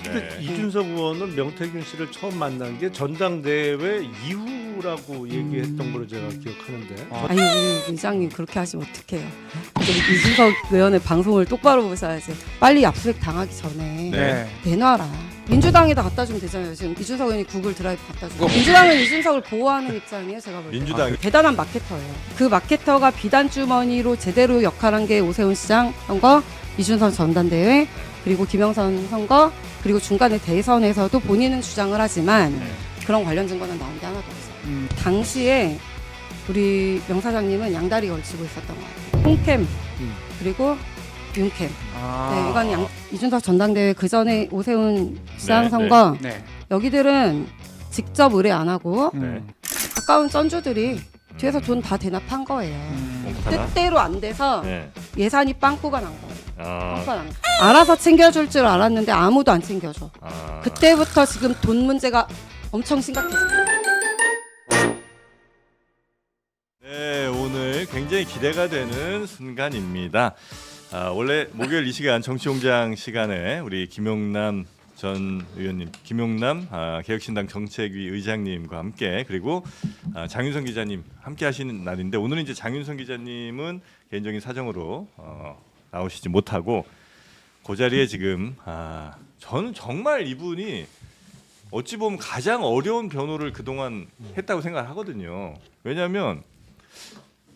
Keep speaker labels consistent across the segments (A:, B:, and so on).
A: 근데 이준석 의원은 명태균 씨를 처음 만난 게 전당대회 이후라고 얘기했던 걸로 제가 기억하는데.
B: 아니 우리 의장님 그렇게 하시면 어떡해요. 이준석 의원의 방송을 똑바로 보셔야지. 빨리 압수수색 당하기 전에
C: 네.
B: 내놔라. 민주당에다 갖다 주면 되잖아요. 지금 이준석 의원이 구글 드라이브 갖다 주고 민주당은 이준석을 보호하는 입장이에요. 제가 볼 때.
A: 민주당이
B: 대단한 마케터예요. 그 마케터가 비단 주머니로 제대로 역할한 게 오세훈 시장 선거, 이준석 전당대회, 그리고 김영선 선거, 그리고 중간에 대선에서도 본인은 주장을 하지만 그런 관련 증거는 나온 게 하나도 없어요. 당시에 우리 명 사장님은 양다리 걸치고 있었던 것 같아요. 홍캠 그리고 윤캠. 네, 이건 이준석 전당대회 그 전에 오세훈 시장 선거
C: 네.
B: 여기들은 직접 의뢰 안 하고
C: 네.
B: 가까운 쩐주들이 뒤에서 돈 다 대납한 거예요. 뜻대로 안 돼서 예산이 빵꾸가 난 거예요. 빵꾸가 난 거. 알아서 챙겨줄 줄 알았는데 아무도 안 챙겨줘. 그때부터 지금 돈 문제가 엄청 심각해졌어요.
D: 네, 오늘 굉장히 기대가 되는 순간입니다. 원래 목요일 이 시간 정치공장 시간에 우리 김용남 전 의원님, 김용남 개혁신당 정책위 의장님과 함께 그리고 장윤선 기자님 함께 하시는 날인데 오늘은 이제 장윤선 기자님은 개인적인 사정으로 나오시지 못하고 그 자리에 지금 저는 정말 이분이 어찌 보면 가장 어려운 변호를 그동안 했다고 생각을 하거든요. 왜냐하면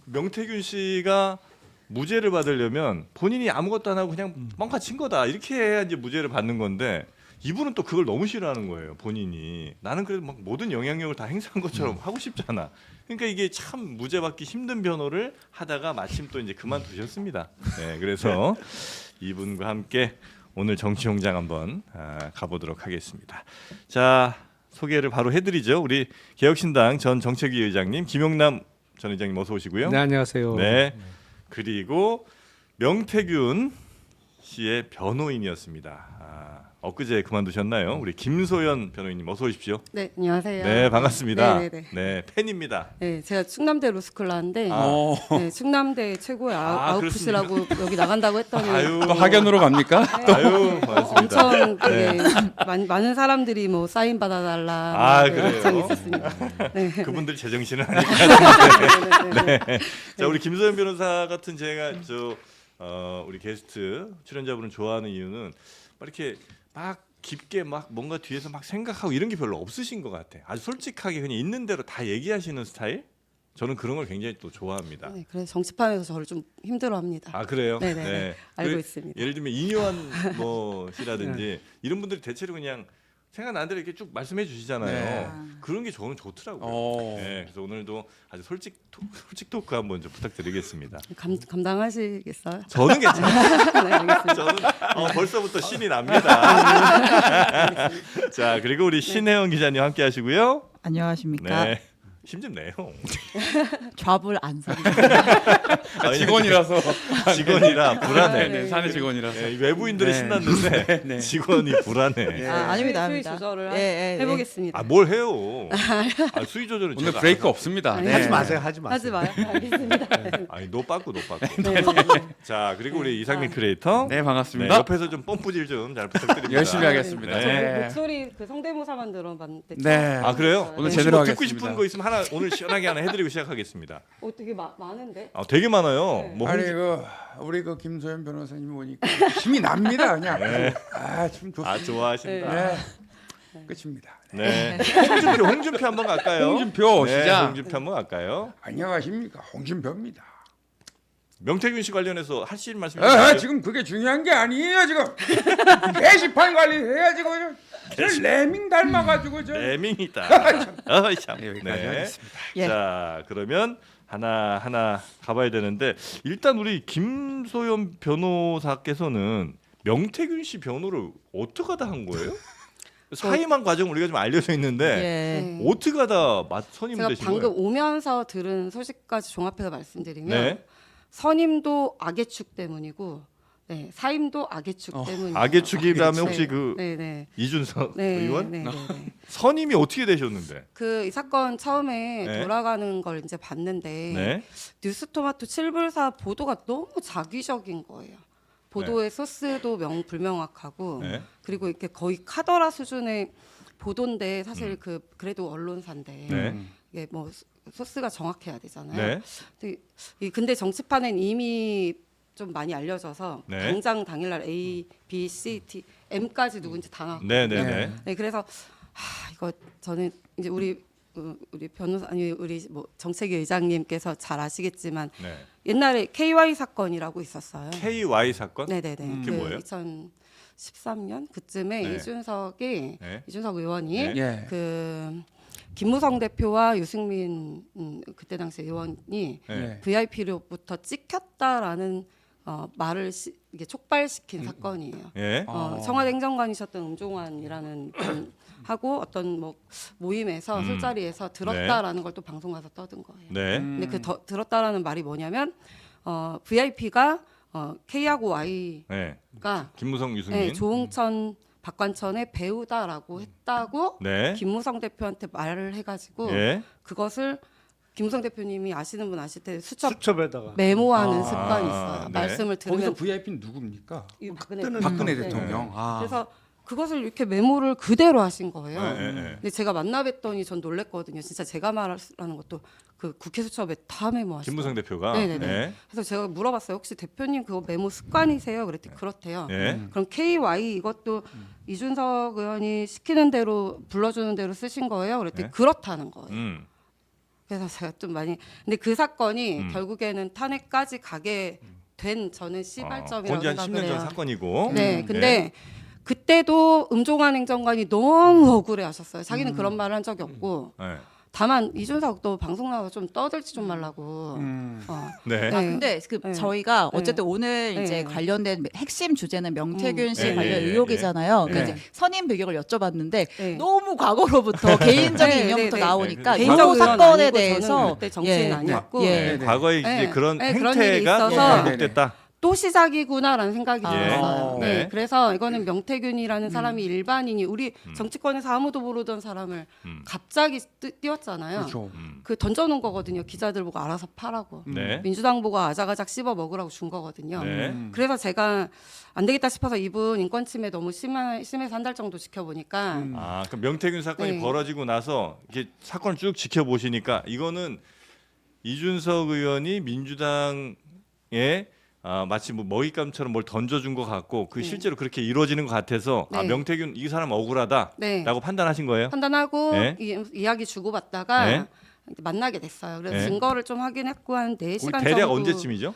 D: 명태균 씨가 무죄를 받으려면 본인이 아무것도 안 하고 그냥 뻥카 친 거다 이렇게 해야 이제 무죄를 받는 건데 이분은 또 그걸 너무 싫어하는 거예요. 본인이 나는 그래도 막 모든 영향력을 다 행사한 것처럼 하고 싶잖아. 그러니까 이게 참 무죄 받기 힘든 변호를 하다가 마침 또 이제 그만두셨습니다. 네, 그래서 이분과 함께 오늘 정치공장 한번 가보도록 하겠습니다. 자, 소개를 바로 해드리죠. 우리 개혁신당 전 정책위 의장님 김용남 전 의장님 어서 오시고요.
A: 네, 안녕하세요.
D: 네. 그리고 명태균 씨의 변호인이었습니다. 엊그제 그만두셨나요? 우리 김소연 변호인님 어서 오십시오.
B: 네, 안녕하세요.
D: 네, 반갑습니다.
B: 네네네.
D: 네, 팬입니다.
B: 네, 제가 충남대 로스쿨 나왔는데 네, 충남대 최고의 아웃풋이라고 여기 나간다고 했더니
D: 아유,
C: 또 학연으로 갑니까?
D: 아유, 반갑습니다.
B: 엄청 되게 많은 사람들이 뭐 사인 받아달라
D: 그래요?
B: 요청이 있었습니다. 네.
D: 그분들 제정신은 아니까.
B: 네.
D: 자, 우리 김소연 변호사 같은 제가 우리 게스트 출연자분을 좋아하는 이유는 막 이렇게 막 깊게 막 뭔가 뒤에서 막 생각하고 이런 게 별로 없으신 것 같아. 아주 솔직하게 그냥 있는 대로 다 얘기하시는 스타일. 저는 그런 걸 굉장히 또 좋아합니다.
B: 네, 그래서 정치판에서 저를 좀 힘들어합니다.
D: 아 그래요?
B: 네네.
D: 네.
B: 알고 있습니다.
D: 예를 들면 이뇨한 씨라든지 이런 분들이 대체로 그냥 생각나는 대로 이렇게 쭉 말씀해 주시잖아요.
C: 네.
D: 그런 게 저는 좋더라고요. 네, 그래서 오늘도 아주 솔직 토크 한번 좀 부탁드리겠습니다.
B: 감당하시겠어요?
D: 저는 괜찮아요.
B: 네, 알겠습니다.
D: 저는 벌써부터 신이 납니다. 자, 그리고 우리 신혜원 기자님 함께 하시고요.
E: 안녕하십니까.
D: 네. 힘 좀 내요.
E: 좌불 안 섭니다.
C: 직원이라서
D: 직원이라 불안해.
C: 네, 사내 직원이라서
D: 네, 외부인들이
C: 네.
D: 신났는데
C: 네.
D: 직원이 불안해.
C: 네.
E: 아닙니다,
B: 수위
E: 아닙니다.
B: 조절을
E: 예.
B: 해보겠습니다.
D: 뭘 해요? 수위 조절은
C: 오늘
D: 제가
C: 브레이크
D: 알아서-
C: 없습니다.
B: 아니,
C: 네.
A: 하지 마세요. 하지 마세요.
B: 하지 마요. 알겠습니다.
D: 아니 노 빠꾸.
B: 네,
D: 자, 그리고 우리 이상민 크리에이터.
C: 네,
D: 네,
C: 반갑습니다.
D: 옆에서 좀 뽐뿌질 좀 잘 부탁드립니다.
C: 열심히 하겠습니다.
D: 네.
C: 네.
B: 목소리 그 성대모사만 들어봤는데
C: 네.
D: 아 그래요?
C: 오늘
D: 혹시
C: 제대로
D: 뭐 듣고
C: 하겠습니다.
D: 싶은 거 있으면 하나 오늘 시원하게 하나 해드리고 시작하겠습니다.
B: 되게 많은데.
D: 되게 많아요.
B: 네.
D: 뭐
C: 아니 우리 김소연 변호사님 보니까 힘이 납니다 그냥. 참 좋습니다.
D: 좋아하신다.
C: 네. 끝입니다.
D: 네. 홍준표 한번 갈까요?
C: 홍준표
D: 네,
C: 시장.
D: 홍준표 한번 갈까요?
C: 안녕하십니까 홍준표입니다.
D: 명태균 씨 관련해서 하실 말씀 있으세요?
C: 지금 그게 중요한 게 아니에요 지금. 게시판 관리해야지 저 레밍 닮아가지고 저.
D: 레밍이다. 참.
C: 여기까지
D: 네.
C: 하겠습니다.
E: 예.
D: 자, 그러면 하나 가봐야 되는데 일단 우리 김소연 변호사께서는 명태균 씨 변호를 어떻게 하다 한 거예요? 사임한 과정 우리가 좀 알려져 있는데
E: 예.
D: 어떻게 하다 선임
B: 제가
D: 되신
B: 방금
D: 거예요?
B: 오면서 들은 소식까지 종합해서 말씀드리면
D: 네.
B: 선임도 악의 축 때문이고 네, 사임도 악의 축 때문이에요.
D: 악의 축이라면
B: 네,
D: 혹시 그
B: 네네.
D: 이준석
B: 네,
D: 의원
B: 네.
D: 선임이 어떻게 되셨는데?
B: 그 이 사건 처음에
D: 네.
B: 돌아가는 걸 이제 봤는데
D: 네.
B: 뉴스토마토 7불사 보도가 너무 자기적인 거예요. 보도의 소스도 불명확하고
D: 네.
B: 그리고 이렇게 거의 카더라 수준의 보도인데 사실 그래도 언론사인데
D: 네.
B: 이게 뭐 소스가 정확해야 되잖아요.
D: 네.
B: 근데 정치판은 이미 좀 많이 알려져서
D: 네.
B: 당장 당일날 A, B, C, D, M까지 누군지 다 나왔고.
D: 네, 네, 네.
B: 네, 그래서 이거 저는 이제 우리 변호사 아니 우리 뭐 정책위 의장님께서 잘 아시겠지만
D: 네.
B: 옛날에 KY 사건이라고 있었어요.
D: KY 사건?
B: 네네네.
D: 그게 뭐예요?
B: 2013년 그쯤에
D: 네.
B: 이준석 의원이
D: 네.
C: 예.
B: 그 김무성 대표와 유승민 그때 당시 의원이
D: 네.
C: 예.
B: VIP로부터 찍혔다라는 말을 이게 촉발시킨 사건이에요.
D: 예.
B: 청와대 행정관이셨던 음종환이라는 분하고 어떤 뭐 모임에서 술자리에서 들었다라는 걸 또 방송 가서 떠든 거예요.
D: 네.
B: 근데 들었다라는 말이 뭐냐면 VIP가 K하고 Y가
D: 네. 김무성,
B: 네,
D: 유승민.
B: 조응천 박관천의 배우다라고 했다고
D: 네.
B: 김무성 대표한테 말을 해가지고
D: 예.
B: 그것을 김무성 대표님이 아시는 분 아실 때 수첩
A: 수첩에다가
B: 메모하는
C: 아,
B: 습관이 있어요.
D: 네.
B: 말씀을
C: 거기서
B: 들으면
C: VIP는 누굽니까?
B: 이
C: 박근혜
B: 네.
C: 대통령. 아.
B: 그래서 그것을 이렇게 메모를 그대로 하신 거예요.
D: 네, 네, 네.
B: 근데 제가 만나뵀더니 전 놀랬거든요. 진짜 제가 말하는 것도 그 국회 수첩에 다 메모하시고.
D: 김무성 대표가.
B: 네네네.
D: 네.
B: 그래서 제가 물어봤어요. 혹시 대표님 그거 메모 습관이세요? 그랬더니 그렇대요.
D: 네.
B: 그럼 KY 이것도 이준석 의원이 시키는 대로 불러주는 대로 쓰신 거예요? 그랬더니
D: 네.
B: 그렇다는 거예요.
D: 음.
B: 그래서 제가 좀 많이 근데 그 사건이 결국에는 탄핵까지 가게 된 저는 시발점이라고
D: 본지 한
B: 생각을
D: 10년 전
B: 해요.
D: 사건이고.
B: 네, 근데 그때도 음종환 행정관이 너무 억울해하셨어요. 자기는 그런 말을 한 적이 없고
D: 네.
B: 다만 이준석도 방송 나와서 좀 떠들지 좀 말라고.
D: 네.
E: 아 근데
B: 네.
E: 저희가 어쨌든
B: 네.
E: 오늘 이제
B: 네.
E: 관련된 핵심 주제는 명태균 씨
D: 네,
E: 관련
D: 네,
E: 의혹이잖아요.
C: 네.
E: 그러니까 이제 선임 배경을 여쭤봤는데
B: 네.
E: 너무 과거로부터 개인적인
B: 네,
E: 인연부터
B: 네, 네.
E: 나오니까
D: 네.
E: 이
B: 개인적 의원
E: 사건에
B: 아니고
E: 대해서
B: 저는 그때 정치인
E: 예.
B: 아니었고
C: 네.
D: 네. 과거에 이제
B: 네.
D: 그런
B: 네, 그런 일이
D: 행태가
B: 있어서
D: 반복됐다.
B: 또 시작이구나라는 생각이
E: 아.
B: 들었어요.
D: 네.
B: 네. 그래서 이거는 명태균이라는 사람이 일반인이 우리 정치권에서 아무도 모르던 사람을 갑자기 띄웠잖아요.
C: 그렇죠.
B: 그 던져놓은 거거든요. 기자들 보고 알아서 파라고.
D: 네.
B: 민주당 보고 아작아작 씹어 먹으라고 준 거거든요.
D: 네.
B: 그래서 제가 안 되겠다 싶어서 이분 인권 침해 너무 심해서 한 달 정도 지켜보니까
D: 아, 그럼 명태균 사건이
B: 네.
D: 벌어지고 나서 이렇게 사건을 쭉 지켜보시니까 이거는 이준석 의원이 민주당에 마치 뭐 먹잇감처럼 뭘 던져준 것 같고 그
B: 네.
D: 실제로 그렇게 이루어지는 것 같아서 아,
B: 네.
D: 명태균 이 사람 억울하다라고
B: 네.
D: 판단하신 거예요?
B: 판단하고
D: 네.
B: 이야기 주고받다가
D: 네.
B: 만나게 됐어요. 그래서
D: 네.
B: 증거를 좀 확인했고 한
D: 우리
B: 4시간
D: 대략
B: 정도
D: 언제쯤이죠?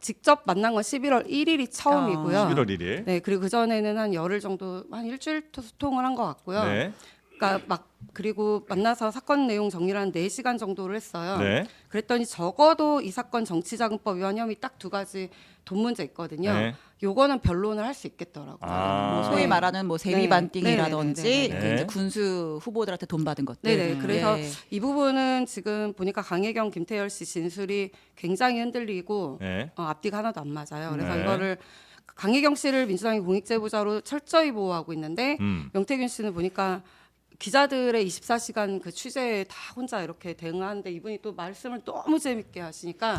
B: 직접 만난 건 11월 1일이 처음이고요.
D: 11월 1일.
B: 네, 그리고 그 전에는 한 열흘 정도 한 일주일 소통을 한 것 같고요.
D: 네.
B: 그러니까 막 그리고 만나서 사건 내용 정리를 한 4시간 정도를 했어요.
D: 네.
B: 그랬더니 적어도 이 사건 정치자금법 위반 혐의 딱 2가지 돈 문제 있거든요.
D: 네.
B: 요거는 변론을 할 수 있겠더라고요.
D: 아.
E: 뭐 소위
B: 네.
E: 말하는 뭐
B: 네.
E: 세리반띵이라든지
B: 네.
D: 네.
E: 그 이제 군수 후보들한테 돈 받은 것들.
B: 네네. 그래서
E: 예.
B: 이 부분은 지금 보니까 강혜경, 김태열 씨 진술이 굉장히 흔들리고
D: 네.
B: 앞뒤가 하나도 안 맞아요. 그래서
D: 네.
B: 이거를 강혜경 씨를 민주당이 공익제보자로 철저히 보호하고 있는데 명태균 씨는 보니까 기자들의 24시간 그 취재에 다 혼자 이렇게 대응하는데 이분이 또 말씀을 너무 재밌게 하시니까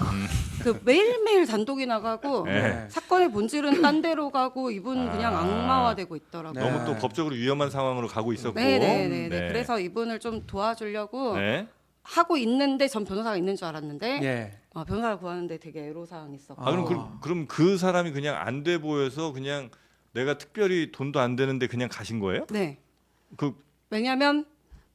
B: 그 매일매일 단독이 나가고
D: 네.
B: 사건의 본질은 딴 데로 가고 이분 그냥
D: 아.
B: 악마화되고 있더라고요.
C: 네.
D: 너무 또 법적으로 위험한 상황으로 가고 있었고.
B: 네네네.
D: 네.
B: 그래서 이분을 좀 도와주려고
D: 네.
B: 하고 있는데 전 변호사가 있는 줄 알았는데
C: 예.
B: 변호사를 구하는데 되게 애로사항이 있었고.
D: 아, 그럼 그 사람이 그냥 안 돼 보여서 그냥 내가 특별히 돈도 안 되는데 그냥 가신 거예요?
B: 네.
D: 그
B: 왜냐하면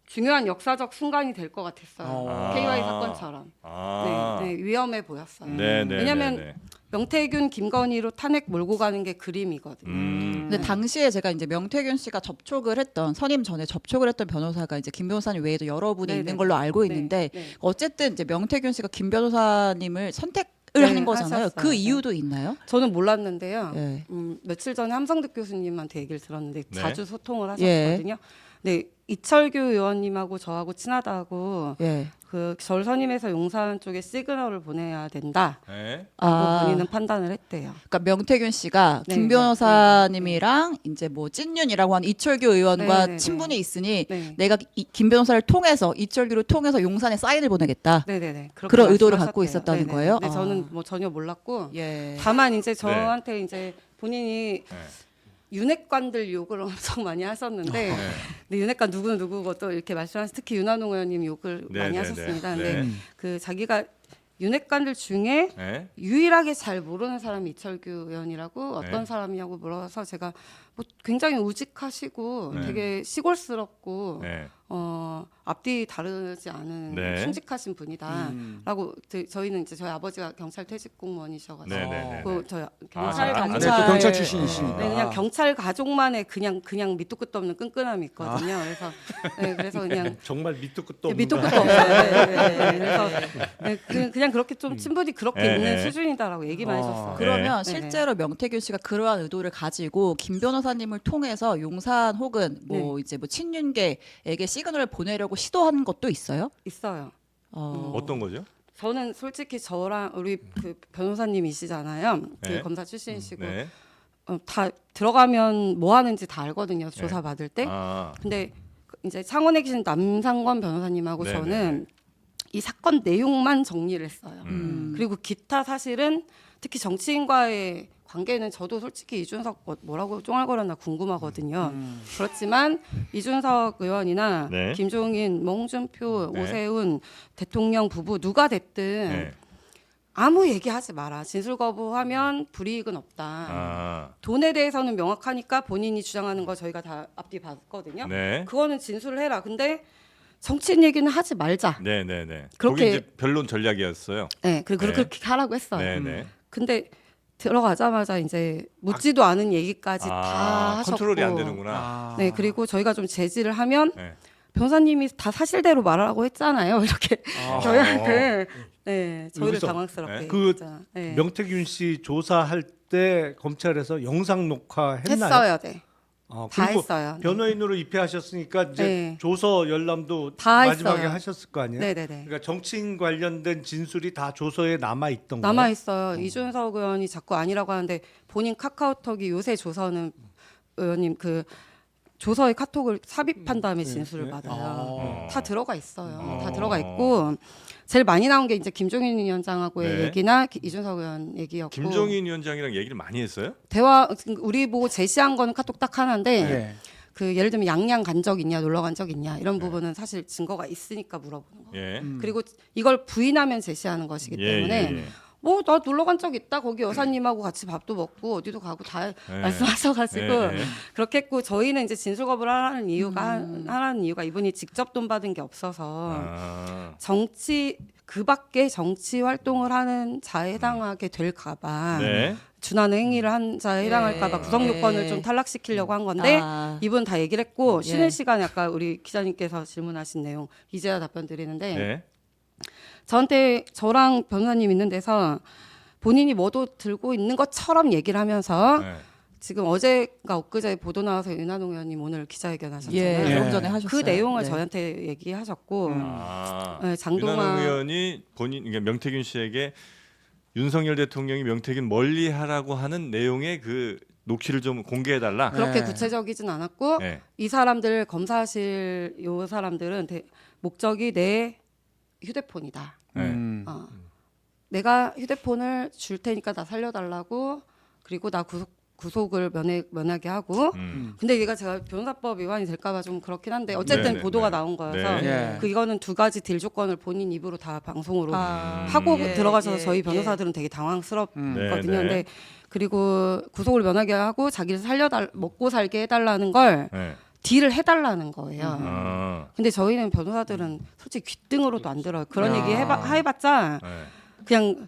B: 중요한 역사적 순간이 될 것 같았어요.
D: 아.
B: KY 사건처럼.
D: 아.
B: 네, 위험해 보였어요.
D: 네, 네,
B: 왜냐면
D: 네, 네.
B: 명태균, 김건희로 탄핵 몰고 가는 게 그림이거든요.
E: 근데 당시에 제가 이제 명태균 씨가 접촉을 했던 선임 전에 접촉을 했던 변호사가 이제 김 변호사님 외에도 여러 분이
B: 네네.
E: 있는 걸로 알고
B: 네,
E: 있는데
B: 네.
E: 어쨌든 이제 명태균 씨가 김 변호사님을 선택을
B: 네,
E: 하는 거잖아요.
B: 하셨어요.
E: 그
B: 네.
E: 이유도 있나요?
B: 저는 몰랐는데요.
E: 예.
B: 며칠 전에 함성득 교수님한테 얘기를 들었는데
D: 네.
B: 자주 소통을
E: 예.
B: 하셨거든요. 네, 이철규 의원님하고 저하고 친하다고
E: 예.
B: 그 절 선임해서 용산 쪽에 시그널을 보내야 된다라고
D: 네.
B: 본인은 판단을 했대요.
E: 그러니까 명태균 씨가
B: 네,
E: 김
B: 네,
E: 변호사님이랑 이제 뭐 찐윤이라고 하는 이철규 의원과
B: 네, 네, 네.
E: 친분이 있으니
B: 네.
E: 내가 김 변호사를 통해서 이철규를 통해서 용산에 사인을 보내겠다.
B: 네네네. 그렇게
E: 그런 의도를
B: 말씀하셨대요.
E: 갖고 있었다는
B: 네네.
E: 거예요?
B: 네,
E: 아.
B: 저는 뭐 전혀 몰랐고
E: 예.
B: 다만 이제 저한테 이제 본인이
D: 네.
B: 윤핵관들 욕을 엄청 많이 하셨는데
D: 네.
B: 근데 윤핵관 누구는 누구고 또 이렇게 말씀하신 특히 윤한홍 의원님 욕을
D: 네,
B: 많이
D: 네,
B: 하셨습니다.
D: 네.
B: 근데
D: 네.
B: 그 자기가 윤핵관들 중에
D: 네.
B: 유일하게 잘 모르는 사람이 이철규 의원이라고 어떤
D: 네.
B: 사람이냐고 물어서 제가 뭐 굉장히 우직하시고
D: 네.
B: 되게 시골스럽고
D: 네.
B: 앞뒤 다르지 않은
D: 네.
B: 충직하신 분이다라고 저희는 이제 저희 아버지가 경찰 퇴직 공무원이셔가지고
D: 네, 네, 네.
B: 저희
D: 아,
B: 경찰 가족
C: 네, 또 경찰 출신이시니까.
B: 네, 그냥 경찰 가족만의 그냥 밑도 끝도 없는 끈끈함이 있거든요. 그래서 그냥
A: 정말 밑도 끝도 없는
B: 밑도
A: 거
B: 끝도 없어요. 그래서 그냥 그렇게 좀 친분이 그렇게
D: 네,
B: 있는
D: 네.
B: 수준이다라고 얘기만 해줬어요.
E: 그러면
B: 네.
E: 실제로 명태균 씨가 그러한 의도를 가지고 김 변호사님을 통해서 용산 혹은 뭐 이제 뭐 친윤계에게 시그널을 보내려고 시도한 것도 있어요?
B: 있어요.
D: 어떤 거죠?
B: 저는 솔직히 저랑 우리 그 변호사님이시잖아요. 그
D: 네.
B: 검사 출신이시고
D: 네.
B: 다 들어가면 뭐 하는지 다 알거든요. 조사 받을 때.
D: 아,
B: 근데 이제 창원에 계신 남상권 변호사님하고
D: 네네.
B: 저는 이 사건 내용만 정리를 했어요. 그리고 기타 사실은 특히 정치인과의 관계는 저도 솔직히 이준석 뭐라고 쫑알거렸나 궁금하거든요. 그렇지만 이준석 의원이나
D: 네.
B: 김종인, 홍준표,
D: 네.
B: 오세훈 대통령 부부 누가 됐든
D: 네.
B: 아무 얘기하지 마라. 진술 거부하면 불이익은 없다.
D: 아,
B: 돈에 대해서는 명확하니까 본인이 주장하는 거 저희가 다 앞뒤 봤거든요.
D: 네.
B: 그거는 진술을 해라. 근데 정치인 얘기는 하지 말자.
D: 네, 네, 네.
B: 그렇게-
D: 그게 이제 변론 전략이었어요.
B: 네, 그리고
D: 네.
B: 그렇게 하라고 했어요.
D: 네, 네.
B: 근데 들어가자마자 이제 묻지도 않은 얘기까지 다 하셨고.
D: 컨트롤이 안 되는구나.
B: 네, 그리고 저희가 좀 제지를 하면
D: 네.
B: 변호사님이 다 사실대로 말하라고 했잖아요. 이렇게 저희한테 네, 저희를
A: 여기서,
B: 당황스럽게
A: 네. 그
B: 했잖아. 네.
A: 명태균 씨 조사할 때 검찰에서 영상 녹화했나요?
B: 했어요, 네. 다
A: 그리고
B: 했어요. 네.
A: 변호인으로 입회하셨으니까 이제
B: 네.
A: 조서 열람도
B: 다
A: 마지막에
B: 했어요.
A: 하셨을 거 아니에요?
B: 네네네.
A: 그러니까 정치인 관련된 진술이 다 조서에 남아 있던 거예요.
B: 남아 있어요. 이준석 의원이 자꾸 아니라고 하는데 본인 카카오톡이 요새 조서는 의원님 그 조서의 카톡을 삽입한 다음에 진술을 받아요. 다 들어가 있어요. 다 들어가 있고 제일 많이 나온 게 이제 김종인 위원장하고의
D: 네.
B: 얘기나 이준석 의원 얘기였고
D: 김종인 위원장이랑 얘기를 많이 했어요?
B: 대화 우리 보고 제시한 거는 카톡 딱 하나인데
C: 네.
B: 그 예를 들면 양양 간 적 있냐 놀러 간 적 있냐 이런 부분은 사실 증거가 있으니까 물어보는 거예요.
D: 예.
B: 그리고 이걸 부인하면 제시하는 것이기 때문에
D: 예.
B: 뭐 나 놀러 간 적 있다 거기 여사님하고 같이 밥도 먹고 어디도 가고 다
D: 예.
B: 말씀하셔가지고
D: 예, 예.
B: 그렇게 했고 저희는 이제 진술 거부를 하라는 이유가 이분이 직접 돈 받은 게 없어서
D: 아,
B: 정치 그 밖에 정치 활동을 하는 자에 해당하게 될까봐
D: 네.
B: 준하는 행위를 한 자에 해당할까봐 구성 요건을 좀 탈락시키려고 한 건데 이분 다 얘기를 했고 쉬는 시간에 아까 우리 기자님께서 질문하신 내용 이제야 답변 드리는데
D: 네.
B: 저한테 저랑 변호사님 있는 데서 본인이 뭐도 들고 있는 것처럼 얘기를 하면서
D: 네.
B: 지금 어제가 엊그제 보도 나와서 윤한홍 의원님 오늘 기자회견 하셨잖아요.
E: 예,
C: 예.
E: 조금 전에 하셨어요.
B: 그 내용을
E: 네.
B: 저한테 얘기하셨고
D: 아,
B: 네, 장동환
D: 윤한홍 의원이 본인 그러니까 명태균 씨에게 윤석열 대통령이 명태균 멀리하라고 하는 내용의 그 녹취를 좀 공개해달라.
B: 그렇게
C: 네.
B: 구체적이진 않았고
D: 네.
B: 이 사람들 검사실 요 사람들은 목적이 내 휴대폰이다.
D: 네.
B: 내가 휴대폰을 줄 테니까 나 살려달라고 그리고 나 구속을 면하게 하고 근데 얘가 제가 변호사법 위반이 될까봐 좀 그렇긴 한데 어쨌든
D: 네,
B: 보도가
D: 네.
B: 나온 거여서
C: 네.
B: 그 이거는 두 가지 딜 조건을 본인 입으로 다 방송으로
E: 아.
B: 하고
E: 예,
B: 들어가셔서
E: 예,
B: 저희
E: 예.
B: 변호사들은 되게 당황스럽거든요.
D: 네, 네.
B: 근데 그리고 구속을 면하게 하고 자기를 먹고 살게 해달라는 걸
D: 네.
B: 딜을 해달라는 거예요.
D: 아,
B: 근데 저희는 변호사들은 솔직히 귓등으로도 안 들어요. 그런
C: 아.
B: 얘기 해봤자
D: 네.
B: 그냥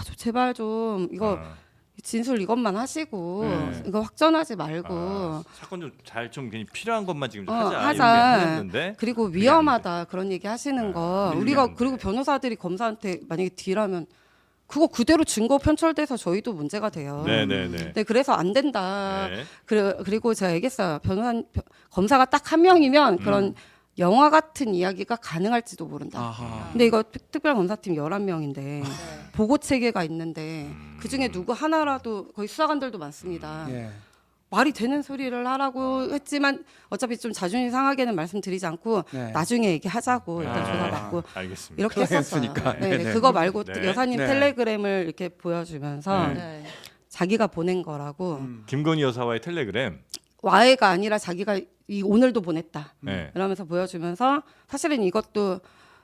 B: 저 제발 좀 이거
D: 아.
B: 진술 이것만 하시고
D: 네.
B: 이거 확전하지 말고
D: 아, 사건 좀 잘 좀 필요한 것만 지금 좀
B: 어,
D: 하자.
B: 하자.
D: 이렇게 했는데
B: 그리고
D: 그게
B: 위험하다 그런 얘기 하시는 거
D: 그게
B: 우리가
D: 안 돼.
B: 그리고 변호사들이 검사한테 만약에 딜하면 그거 그대로 증거 편철돼서 저희도 문제가 돼요.
D: 네네네.
B: 네, 그래서 안 된다.
D: 네.
B: 그리고 제가 얘기했어요. 검사가 딱 한 명이면 그런 영화 같은 이야기가 가능할지도 모른다.
C: 아하.
B: 근데 이거 특별검사팀 11명인데 보고 체계가 있는데 그중에 누구 하나라도 거의 수사관들도 많습니다.
C: 예.
B: 말이 되는 소리를 하라고 했지만 어차피 좀 자존심 상하게는 말씀드리지 않고
C: 네.
B: 나중에 얘기하자고 일단 조사받고
D: 알겠습니다.
B: 이렇게 했었어요.
C: 그랬으니까.
B: 네,
C: 네네.
B: 그거 말고
D: 네.
B: 여사님
C: 네.
B: 텔레그램을 이렇게 보여주면서
D: 네.
E: 네.
B: 자기가 보낸 거라고.
D: 김건희 여사와의 텔레그램.
B: 와해가 아니라 자기가 오늘도 보냈다.
D: 네.
B: 이러면서 보여주면서 사실은 이것도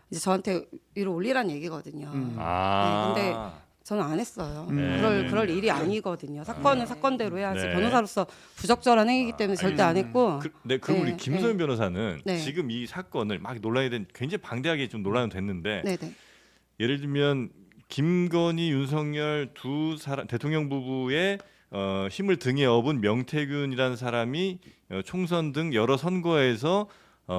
B: 이제 저한테 위로 올리란 얘기거든요.
D: 아.
B: 네, 근데 저는 안 했어요.
D: 네.
B: 그럴 일이 아니거든요. 사건은 사건대로 해야지.
D: 네.
B: 변호사로서 부적절한 행위이기 때문에 절대 안 했고.
D: 그럼
B: 네,
D: 우리 김소연 변호사는
B: 네.
D: 지금 이 사건을 막 논란이 된 굉장히 방대하게 좀 논란이 됐는데
B: 네네.
D: 예를 들면 김건희, 윤석열 두 사람 대통령 부부의 힘을 등에 업은 명태균이라는 사람이 총선 등 여러 선거에서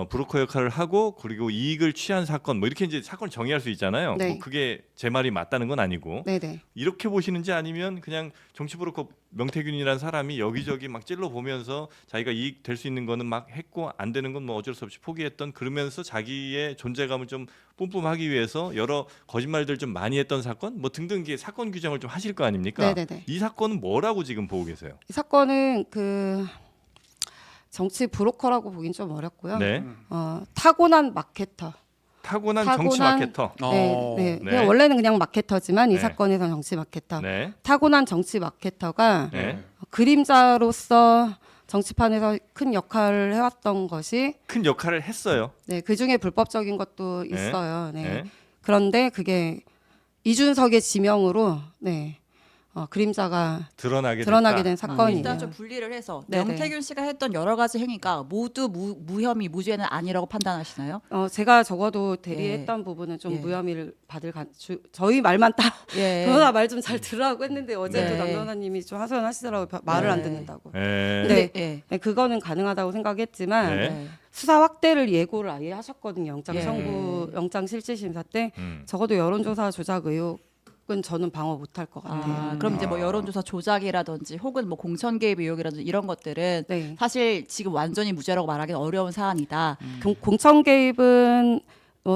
D: 브로커 역할을 하고 그리고 이익을 취한 사건 뭐 이렇게 이제 사건을 정의할 수 있잖아요.
B: 네.
D: 뭐 그게 제 말이 맞다는 건 아니고
B: 네네.
D: 이렇게 보시는지 아니면 그냥 정치 브로커 명태균이라는 사람이 여기저기 막 찔러 보면서 자기가 이익 될 수 있는 거는 막 했고 안 되는 건 뭐 어쩔 수 없이 포기했던 그러면서 자기의 존재감을 좀 뿜뿜하기 위해서 여러 거짓말들 좀 많이 했던 사건 뭐 등등 게 사건 규정을 좀 하실 거 아닙니까?
B: 네네네.
D: 이 사건은 뭐라고 지금 보고 계세요?
B: 이 사건은 정치 브로커라고 보긴 좀 어렵고요.
D: 네.
B: 타고난 마케터.
D: 타고난 정치 마케터.
B: 네.
D: 네.
B: 원래는 그냥 마케터지만 이
D: 네.
B: 사건에서 정치 마케터.
D: 네.
B: 타고난 정치 마케터가
D: 네.
B: 그림자로서 정치판에서 큰 역할을 해왔던 것이
D: 큰 역할을 했어요.
B: 네, 그 중에 불법적인 것도
D: 네.
B: 있어요. 네.
D: 네.
B: 그런데 그게 이준석의 지명으로 그림자가
D: 드러나게
B: 드러나게
D: 됐다.
B: 된 사건이에요.
E: 일단 좀 분리를 해서
B: 네네.
E: 명태균 씨가 했던 여러 가지 행위가 모두 무혐의 무죄는 아니라고 판단하시나요?
B: 제가 적어도 대리했던 부분은 좀
E: 예.
B: 무혐의를 받을 저희 말만 딱
E: 예.
B: 변호사 말 좀 잘 들으라고 했는데 어제도
E: 네.
B: 남 변호사님이 좀 하소연하시더라고요. 말을 안
E: 네.
B: 듣는다고.
D: 네.
B: 네.
E: 예.
B: 네, 그거는 가능하다고 생각했지만
D: 네.
B: 수사 확대를 예고를 아예 하셨거든요. 영장
E: 예.
B: 청구, 영장 실질 심사 때
D: 음.
B: 적어도 여론조사 조작 의혹은 저는 방어 못할 것 같아요.
E: 그럼 이제 뭐 여론조사 조작이라든지 혹은 뭐 공천 개입 의혹이라든지 이런 것들은
B: 네.
E: 사실 지금 완전히 무죄라고 말하기는 어려운 사안이다.
B: 공천 개입은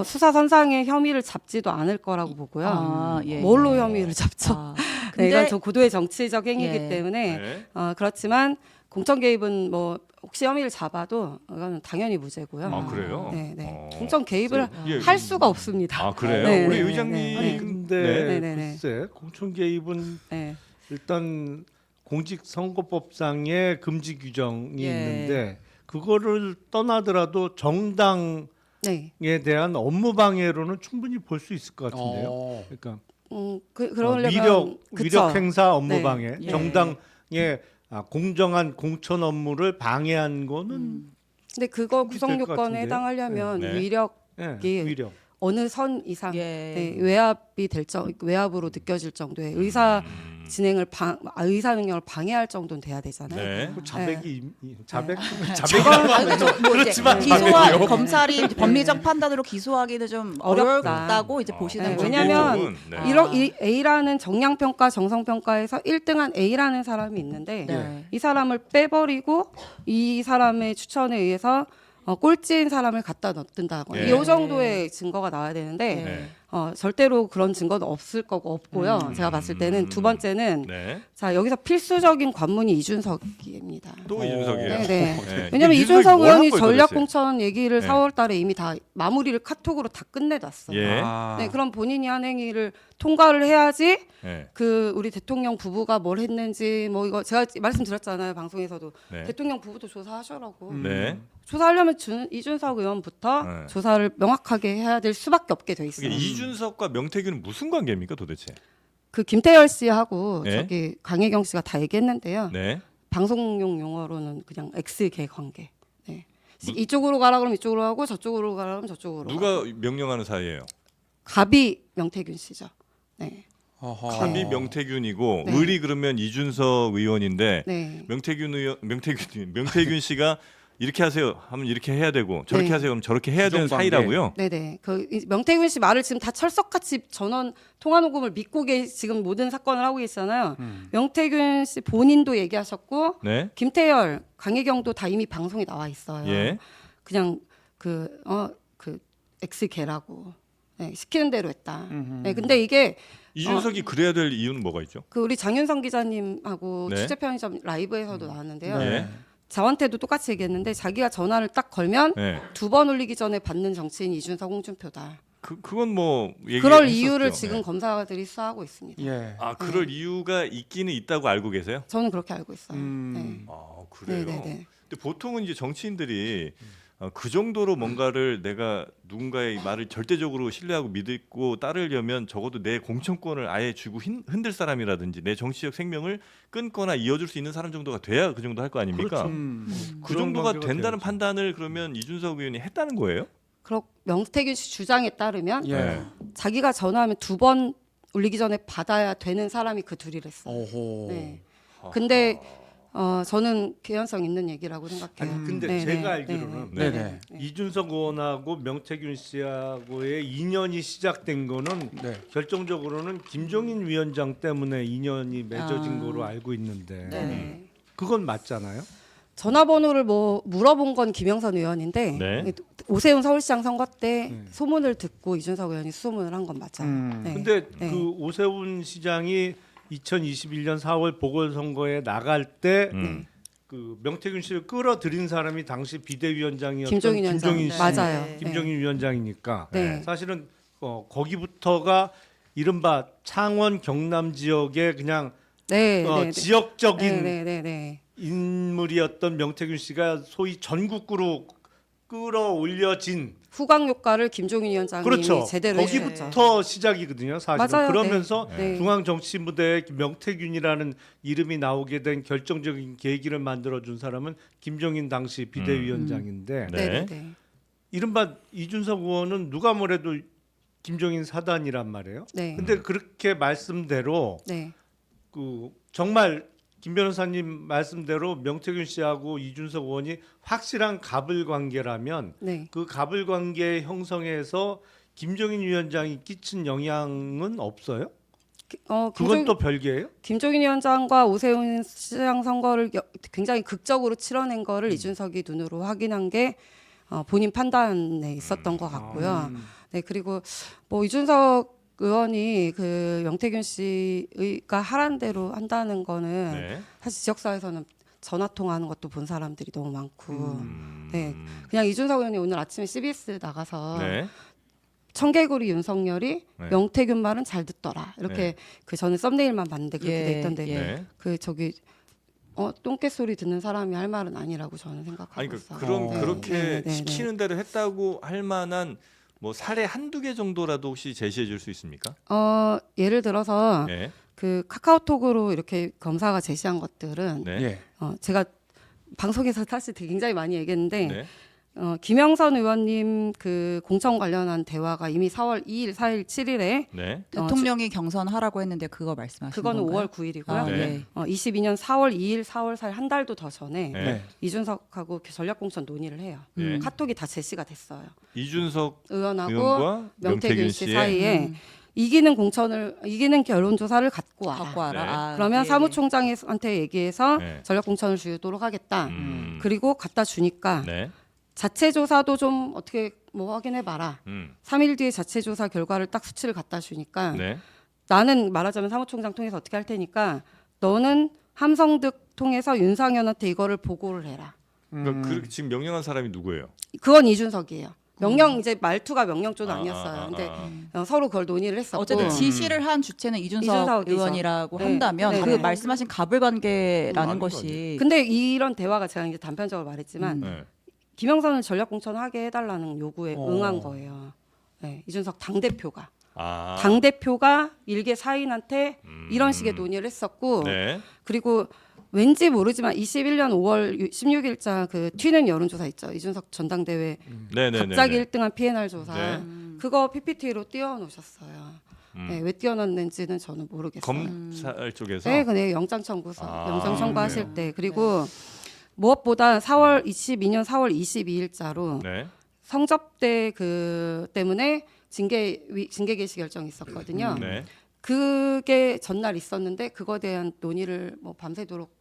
B: 수사 선상의 혐의를 잡지도 않을 거라고 보고요.
E: 아, 예.
B: 뭘로 혐의를 잡죠?
E: 아,
B: 네, 이건
E: 근데
B: 저 고도의 정치적 행위이기
E: 예.
B: 때문에
D: 네.
B: 그렇지만 공천 개입은 뭐 혹시 혐의를 잡아도 이거는 당연히 무죄고요.
D: 아 그래요?
B: 네, 네.
D: 어.
B: 공천 개입을
D: 예.
B: 할 수가 없습니다.
D: 아 그래요?
B: 네,
D: 우리
B: 네,
D: 의장님
B: 네, 네.
A: 근데
B: 네, 네, 네.
A: 글쎄 공천 개입은
B: 네.
A: 일단 공직선거법상의 금지 규정이
E: 예.
A: 있는데 그거를 떠나더라도 정당에
B: 네.
A: 대한 업무 방해로는 충분히 볼 수 있을 것 같은데요. 그러니까
B: 그러려면
A: 위력 행사 업무
B: 네.
A: 방해,
E: 예.
A: 정당의 공정한 공천 업무를 방해한 거는
B: 근데 그거
A: 될것
B: 구성 요건에
A: 같은데요?
B: 해당하려면
D: 네.
B: 위력
A: 예,
B: 이게
A: 위력.
B: 어느 선 이상
E: 예.
B: 네, 외압이 외압으로 느껴질 정도의 의사 진행을 의사 능력을 방해할 정도는 돼야 되잖아요.
D: 네.
A: 그 자백이 자백
E: 뭐 이제
A: 그렇지만
E: 기소와 검찰이 이제 법리적 판단으로 기소하기는 좀
B: 어렵다.
E: 어렵다고 이제 보시는
B: 네,
E: 거죠.
B: 왜냐면
D: 네.
B: 이 A라는 정량평가 정성평가에서 1등한 A라는 사람이 있는데
E: 네.
B: 이 사람을 빼버리고 이 사람의 추천에 의해서 꼴찌인 사람을 갖다 넣든다고
D: 예.
B: 이 정도의 증거가 나와야 되는데
D: 네.
B: 절대로 그런 증거는 없을 거고 없고요. 제가 봤을 때는 두 번째는
D: 네.
B: 자 여기서 필수적인 관문이 이준석입니다.
D: 또 이준석이에요.
B: 네.
D: 네.
B: 왜냐하면
D: 이게
B: 이준석
D: 뭘 한
B: 의원이
D: 거예요,
B: 전략
D: 도대체?
B: 공천 얘기를
D: 네.
B: 4월달에 이미 다 마무리를 카톡으로 다 끝내놨어요.
D: 예.
B: 네, 그럼 본인이 한 행위를 통과를 해야지
D: 네.
B: 우리 대통령 부부가 뭘 했는지 뭐 이거 제가 말씀드렸잖아요 방송에서도
D: 네.
B: 대통령 부부도 조사하셔라고
D: 네.
B: 조사하려면 이준석 의원부터
D: 네.
B: 조사를 명확하게 해야 될 수밖에 없게 돼 있어요.
D: 이게 이준석과 명태균은 무슨 관계입니까 도대체?
B: 그 김태열 씨하고
D: 네.
B: 저기 강혜경 씨가 다 얘기했는데요.
D: 네.
B: 방송용 용어로는 그냥 X개 관계. 네. 이쪽으로 가라 그러면 이쪽으로 하고 저쪽으로 가라 그러면 저쪽으로.
D: 누가 명령하는 사이예요?
B: 갑이 명태균 씨죠. 네.
D: 갑이 명태균이고
B: 네.
D: 을이 그러면 이준석 의원인데
B: 네.
D: 명태균 씨가 이렇게 하세요 하면 이렇게 해야 되고 저렇게
B: 네.
D: 하세요 하면 저렇게 해야 되는
C: 부정관계.
D: 사이라고요.
B: 네네. 명태균 씨 말을 지금 다 철석같이 전원 통화 녹음을 믿고 지금 모든 사건을 하고 계시잖아요. 명태균 씨 본인도 얘기하셨고
D: 네.
B: 김태열, 강혜경도 다 이미 방송에 나와 있어요.
D: 예.
B: 그냥 그 X개라고 시키는 대로 했다. 네, 근데 이게
D: 이준석이 그래야 될 이유는 뭐가 있죠?
B: 우리 장윤성 기자님하고
D: 네.
B: 취재 편의점 라이브에서도 나왔는데요.
D: 네.
B: 저한테도 똑같이 얘기했는데 자기가 전화를 딱 걸면
D: 네.
B: 2번 울리기 전에 받는 정치인 이준석 홍준표다.
D: 그건 뭐
B: 그럴
D: 얘기했었죠.
B: 이유를 지금
D: 네.
B: 검사들이 수사하고 있습니다.
C: 예.
D: 아 그럴 이유가 있기는 있다고 알고 계세요?
B: 저는 그렇게 알고 있어요.
D: 아 그래요.
B: 네.
D: 근데 보통은 이제 정치인들이 그 정도로 뭔가를 내가 누군가의 말을 절대적으로 신뢰하고 믿고 따르려면 적어도 내 공천권을 아예 주고 흔들 사람이라든지 내 정치적 생명을 끊거나 이어줄 수 있는 사람 정도가 돼야 그 정도 할 거 아닙니까?
A: 그렇죠.
D: 그
A: 그런
D: 정도가
A: 관계가
D: 된다는
A: 돼야죠.
D: 판단을 그러면 이준석 의원이 했다는 거예요?
B: 그렇 명태균 씨 주장에 따르면
C: 예.
D: 네.
B: 자기가 전화하면 2번 울리기 전에 받아야 되는 사람이 그 둘이랬어요.
C: 오호.
B: 네. 근데 저는 개연성 있는 얘기라고 생각해요.
A: 아니 근데
B: 네,
A: 제가
B: 네,
A: 알기로는
C: 네, 네.
A: 이준석 의원하고 명태균 씨하고의 인연이 시작된 거는
C: 네.
A: 결정적으로는 김종인 위원장 때문에 인연이 맺어진
E: 아.
A: 거로 알고 있는데
B: 네.
A: 그건 맞잖아요.
B: 전화번호를 뭐 물어본 건 김영선 의원인데
D: 네.
B: 오세훈 서울시장 선거 때
A: 네.
B: 소문을 듣고 이준석 의원이 수소문을 한 건 맞아요. 네.
A: 근데
B: 네.
A: 그 오세훈 시장이 2021년 4월 보궐선거에 나갈 때 그 명태균 씨를 끌어들인 사람이 당시 비대위원장이었던
B: 김종인 위원장.
A: 김종인 씨,
B: 맞아요.
A: 김종인 위원장이니까
B: 네.
A: 사실은 거기부터가 이른바 창원 경남 지역의 그냥
B: 네, 네, 네.
A: 지역적인
B: 네.
A: 인물이었던 명태균 씨가 소위 전국구로 끌어올려진
B: 후광 효과를 김종인 위원장님이
A: 그렇죠.
B: 제대로 해줬죠.
A: 거기부터 시작이거든요. 사실은
B: 맞아요.
A: 그러면서
B: 네.
A: 중앙 정치 무대에 명태균이라는 이름이 나오게 된 결정적인 계기를 만들어준 사람은 김종인 당시 비대위원장인데
D: 네.
B: 네.
A: 이른바 이준석 의원은 누가 뭐래도 김종인 사단이란 말이에요.
B: 네.
A: 근데 그렇게 말씀대로
B: 네.
A: 그 정말 김 변호사님 말씀대로 명태균 씨하고 이준석 의원이 확실한 갑을 관계라면
B: 네.
A: 그 갑을 관계 형성에서 김종인 위원장이 끼친 영향은 없어요? 그건 또 별개예요?
B: 김종인 위원장과 오세훈 시장 선거를 굉장히 극적으로 치러낸 거를 이준석이 눈으로 확인한 게 본인 판단에 있었던 것 같고요. 네, 그리고 뭐 이준석 의원이 그 명태균 씨가 하란 대로 한다는 거는
D: 네.
B: 사실 지역사회에서는 전화 통화하는 것도 본 사람들이 너무 많고,
D: 음.
B: 네, 그냥 이준석 의원이 오늘 아침에 CBS 나가서
D: 네.
B: 청개구리 윤석열이
D: 네.
B: 명태균 말은 잘 듣더라 이렇게
D: 네.
B: 그 저는 썸네일만 봤는데 그렇게 돼 있던데
D: 네.
B: 그 저기 똥개 소리 듣는 사람이 할 말은 아니라고 저는 생각하고
D: 아니
B: 있어요.
D: 그럼
B: 네,
D: 그렇게
B: 네, 네,
D: 시키는 대로 했다고 할 만한 뭐 사례 한두 개 정도라도 혹시 제시해 줄 수 있습니까?
B: 예를 들어서
D: 네.
B: 그 카카오톡으로 이렇게 검사가 제시한 것들은
D: 네.
C: 예.
B: 제가 방송에서 사실 되게 굉장히 많이 얘기했는데
D: 네.
B: 김영선 의원님 그 공천 관련한 대화가 이미 4월 2일, 4일, 7일에
D: 네.
E: 대통령이 경선하라고 했는데 그거 말씀하시는
B: 그거는
E: 건가요?
B: 5월 9일이고요.
E: 아,
D: 네.
E: 네.
B: 22년 4월 2일, 4월 4일 한 달도 더 전에
D: 네.
C: 네.
B: 이준석하고 전략공천 논의를 해요.
D: 네.
B: 카톡이 다 제시가 됐어요.
D: 이준석
B: 의원하고
D: 의원과
B: 명태균 씨
D: 씨의
B: 사이에 이기는 결론조사를 갖고 와라.
E: 갖고 와라.
D: 네.
E: 아,
B: 그러면
E: 예.
B: 사무총장한테 얘기해서
D: 네.
B: 전략공천을 주도록 하겠다. 그리고 갖다 주니까
D: 네.
B: 자체 조사도 좀 어떻게 뭐 확인해봐라. 3일 뒤에 자체 조사 결과를 딱 수치를 갖다 주니까
D: 네.
B: 나는 말하자면 사무총장 통해서 어떻게 할 테니까 너는 함성득 통해서 윤상현한테 이거를 보고를 해라.
D: 그러니까 지금 명령한 사람이 누구예요?
B: 그건 이준석이에요. 명령 이제 말투가 명령 쪽은 아니었어요. 근데 서로 그걸 논의를 했었고
E: 어쨌든 지시를 한 주체는 이준석
B: 이준석이죠.
E: 의원이라고
B: 네.
E: 한다면
B: 네.
E: 그
B: 네.
E: 말씀하신 가불관계라는
D: 아닌 거
E: 것이
B: 근데 이런 대화가 제가 이제 단편적으로 말했지만
D: 네.
B: 김영선을 전략공천하게 해달라는 요구에
C: 어.
B: 응한 거예요. 네, 이준석 당대표가.
D: 아.
B: 당대표가 일개 사인한테 이런 식의 논의를 했었고
D: 네.
B: 그리고 왠지 모르지만 21년 5월 16일자 그 튀는 여론조사 있죠. 이준석 전당대회
D: 네, 네,
B: 갑자기
D: 네.
B: 1등한 PNR 조사.
D: 네.
B: 그거 PPT로 띄워놓으셨어요. 네, 왜 띄워놨는지는 저는 모르겠어요.
D: 검찰 쪽에서
B: 네, 그 영장 청구서, 영장 청구하실
D: 그래요?
B: 때 그리고 무엇보다 22년 4월 22일자로
D: 네.
B: 성접대 그 때문에 징계 개시 결정이 있었거든요.
D: 네.
B: 그게 전날 있었는데 그거에 대한 논의를 뭐 밤새도록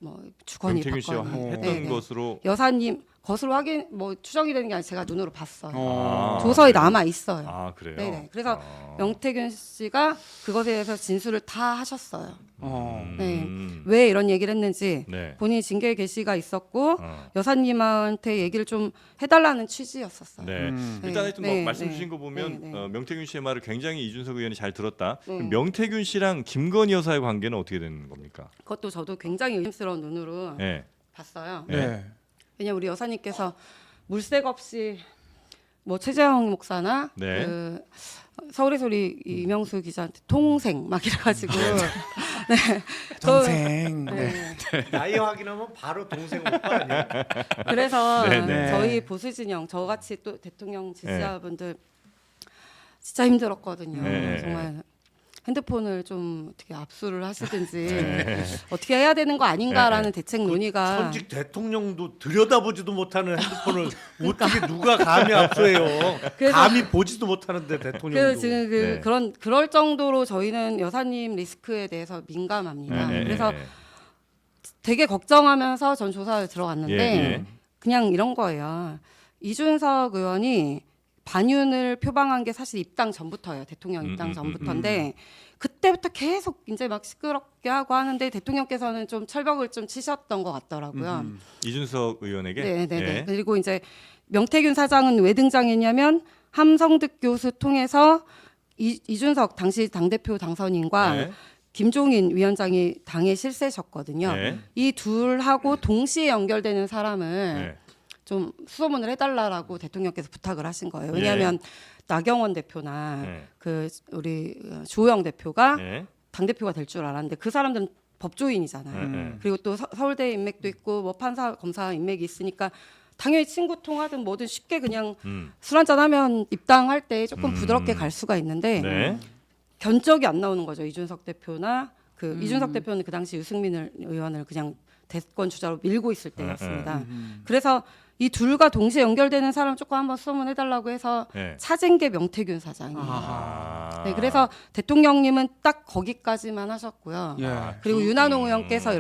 B: 뭐 주거니
D: 명태균 씨와
B: 받거니
D: 했던
B: 네, 네.
D: 것으로
B: 여사님 것으로 확인 뭐 추정이 되는 게 아니라 제가 눈으로 봤어요.
D: 아,
B: 조서에
D: 그래요?
B: 남아 있어요.
D: 아 그래요?
B: 네네. 그래서
D: 아.
B: 명태균 씨가 그것에 대해서 진술을 다 하셨어요. 네.
D: 음.
B: 왜 이런 얘기를 했는지
D: 네.
B: 본인이 징계 개시가 있었고
D: 어.
B: 여사님한테 얘기를 좀 해달라는 취지였었어요.
D: 네.
B: 네.
D: 일단 하여튼
B: 네,
D: 뭐 말씀
B: 네.
D: 주신 거 보면
B: 네, 네.
D: 명태균 씨의 말을 굉장히 이준석 의원이 잘 들었다.
B: 네.
D: 그럼 명태균 씨랑 김건희 여사의 관계는 어떻게 되는 겁니까?
B: 그것도 저도 굉장히 의심스러운 눈으로
D: 네.
B: 봤어요.
C: 네.
B: 왜냐면 우리 여사님께서 물색 없이 뭐 최재형 목사나
D: 네.
B: 그 서울의 소리 이명수 기자한테 통생 막 이래가지고 네.
C: 동생.
B: 네.
A: 나이 확인하면 바로 동생 오빠 아니야?
B: 그래서
D: 네, 네.
B: 저희 보수 진영 저같이 또 대통령 지지자분들 진짜 힘들었거든요.
D: 네.
B: 정말 핸드폰을 좀 어떻게 압수를 하시든지
D: 네.
B: 어떻게 해야 되는 거 아닌가라는 대책 논의가
A: 현직 대통령도 들여다보지도 못하는 핸드폰을 어떻게 누가 감히 압수해요?
B: 그래서-
A: 감히 보지도 못하는데 대통령도.
B: 그 지금
D: 네.
B: 그럴 정도로 저희는 여사님 리스크에 대해서 민감합니다.
D: 네, 네,
B: 그래서
D: 네.
B: 되게 걱정하면서 전 조사에 들어갔는데
D: 예, 예.
B: 그냥 이런 거예요. 이준석 의원이 반윤을 표방한 게 사실 입당 전부터예요. 대통령 입당 전부터인데 그때부터 계속 이제 막 시끄럽게 하고 하는데 대통령께서는 좀 철벽을 좀 치셨던 것 같더라고요.
D: 이준석 의원에게.
B: 네네네.
D: 예.
B: 그리고 이제 명태균 사장은 왜 등장했냐면 함성득 교수 통해서 이준석 당시 당대표 당선인과
D: 네.
B: 김종인 위원장이 당에 실세셨거든요.
D: 네.
B: 이 둘하고 동시에 연결되는 사람을
D: 네.
B: 좀 수소문을 해달라고 대통령께서 부탁을 하신 거예요. 왜냐하면 나경원 대표나
D: 네.
B: 그 우리 주호영 대표가
D: 네.
B: 당 대표가 될 줄 알았는데 그 사람들은 법조인이잖아요.
D: 네.
B: 그리고 또 서울대 인맥도 있고 뭐 판사 검사 인맥이 있으니까 당연히 친구 통하든 뭐든 쉽게 그냥 술 한잔 하면 입당할 때 조금 부드럽게 갈 수가 있는데
D: 네.
B: 견적이 안 나오는 거죠. 이준석 대표나 이준석 대표는 그 당시 유승민 의원을 그냥 대권 주자로 밀고 있을 때였습니다. 그래서 이 둘과 동시에 연결되는 사람 조금 한번 수소문해달라고 해서
D: 네.
B: 찾은 게 명태균 사장이에요.
D: 아.
B: 네, 그래서 대통령님은 딱 거기까지만 하셨고요.
C: 예.
B: 그리고 윤한홍 의원께서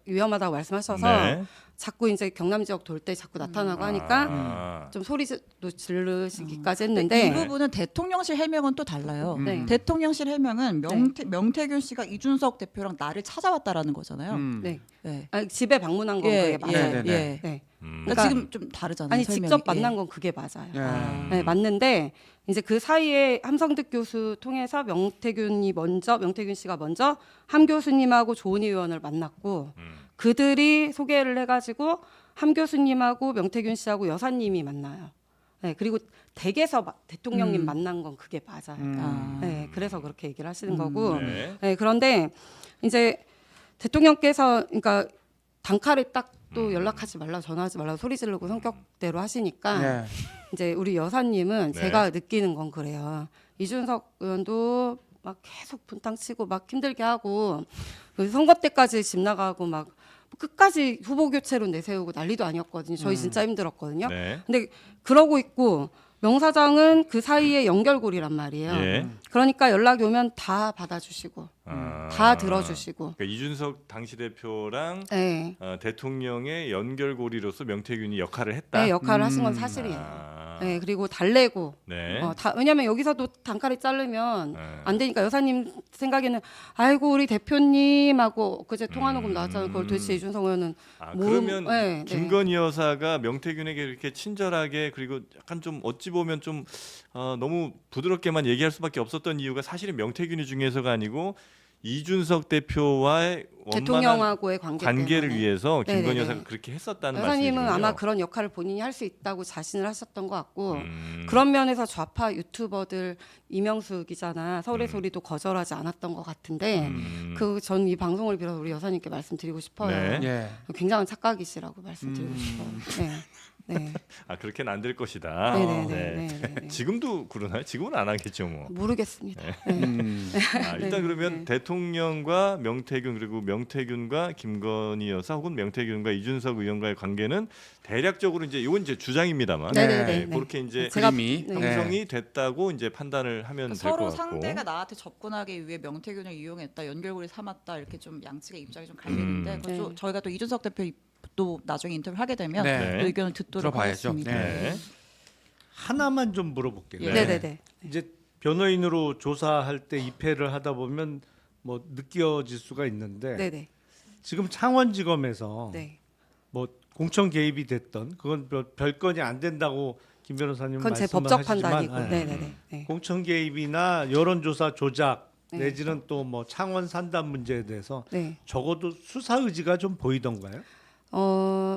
B: 위험하다고 말씀하셔서
D: 네.
B: 자꾸 이제 경남 지역 돌 때 자꾸 나타나고 하니까
D: 아.
B: 좀 소리도 지르시기까지
E: 근데
B: 했는데
E: 이 부분은 대통령실 해명은 또 달라요.
B: 네.
E: 대통령실 해명은 명태균 씨가 이준석 대표랑 나를 찾아왔다라는 거잖아요.
B: 네.
E: 네.
B: 아니, 집에 방문한 건
E: 예,
B: 그게 맞아요.
E: 예,
C: 네,
E: 예.
B: 네.
E: 그러니까 지금 좀 다르잖아요.
B: 아니
E: 설명이.
B: 직접
E: 예.
B: 만난 건 그게 맞아요.
C: 예.
B: 네, 맞는데 이제 그 사이에 함성득 교수 통해서 명태균 씨가 먼저 함 교수님하고 조은희 의원을 만났고 그들이 소개를 해가지고 함 교수님하고 명태균 씨하고 여사님이 만나요. 네, 그리고 댁에서 대통령님 만난 건 그게 맞아요.
E: 아.
B: 네, 그래서 그렇게 얘기를 하시는 거고.
D: 네.
B: 네, 그런데 이제 대통령께서 그러니까 단칼에 딱 또 연락하지 말라, 전화하지 말라 소리 지르고 성격대로 하시니까
C: 예.
B: 이제 우리 여사님은
D: 네.
B: 제가 느끼는 건 그래요. 이준석 의원도 막 계속 분탕치고 막 힘들게 하고 그 선거 때까지 집 나가고 막 끝까지 후보 교체로 내세우고 난리도 아니었거든요. 저희 진짜 힘들었거든요.
D: 네.
B: 근데 그러고 있고 명 사장은 그 사이에 연결고리란 말이에요.
D: 예.
B: 그러니까 연락이 오면 다 받아주시고
D: 아.
B: 다 들어주시고.
D: 그러니까 이준석 당시 대표랑
B: 네.
D: 대통령의 연결고리로서 명태균이 역할을 했다.
B: 네, 역할을 하신 건 사실이에요.
D: 아.
B: 네, 그리고 달래고
D: 네.
B: 왜냐면 여기서도 단칼에 자르면
D: 네.
B: 안 되니까 여사님 생각에는 아이고 우리 대표님하고 그제 통화 녹음 나왔잖아요. 그걸 도대체 이준석 의원은
D: 그러면
B: 네,
D: 김건희 여사가 명태균에게 이렇게 친절하게 그리고 약간 좀 어찌 보면 좀 너무 부드럽게만 얘기할 수밖에 없었던 이유가 사실은 명태균이 중요해서가 아니고 이준석 대표와의 원만한
B: 대통령하고의
D: 관계를
B: 때문에.
D: 위해서 김건희
B: 네네네.
D: 여사가 그렇게 했었다는
B: 여사님은
D: 말씀이군요.
B: 아마 그런 역할을 본인이 할 수 있다고 자신을 하셨던 것 같고
D: 음.
B: 그런 면에서 좌파 유튜버들 이명수 기자나 서울의 소리도 거절하지 않았던 것 같은데 그 전 이 방송을 빌어서 우리 여사님께 말씀드리고 싶어요.
D: 네.
C: 예.
B: 굉장한 착각이시라고 말씀드리고 싶어요. 네. 네.
D: 그렇게는 안 될 것이다.
B: 네네네.
D: 지금도 그러나요? 지금은 안 하겠죠, 뭐.
B: 모르겠습니다. 네.
D: 일단
B: 네,
D: 그러면
B: 네.
D: 대통령과 명태균 그리고 명태균과 김건희 여사 혹은 명태균과 이준석 의원과의 관계는 대략적으로 이제 이제 주장입니다만
B: 네네네.
D: 그렇게 이제
B: 제가
C: 그림이
B: 네.
D: 형성이 됐다고 이제 판단을 하면 될 것
E: 서로
D: 같고.
E: 상대가 나한테 접근하기 위해 명태균을 이용했다, 연결고리 삼았다 이렇게 좀 양측의 입장이 좀 갈리는데 그건 좀
B: 네.
E: 저희가 또 이준석 대표 또 나중에 인터뷰를 하게 되면
C: 네.
E: 또 의견을 듣도록
C: 들어봐야죠.
E: 하겠습니다.
D: 네.
A: 하나만 좀 물어볼게요.
E: 네.
B: 네네네.
A: 이제 변호인으로 조사할 때 입회를 하다 보면 뭐 느껴질 수가 있는데
B: 네네.
A: 지금 창원지검에서
B: 네.
A: 뭐 공천 개입이 됐던 그건 별건이 안 된다고 김 변호사님
B: 그건 제
A: 말씀을
B: 법적
A: 하시지만
B: 판단이고.
A: 네.
B: 네네네. 네.
A: 공천 개입이나 여론조사 조작
B: 네.
A: 내지는 또 뭐 창원 산단 문제에 대해서
B: 네.
A: 적어도 수사 의지가 좀 보이던가요?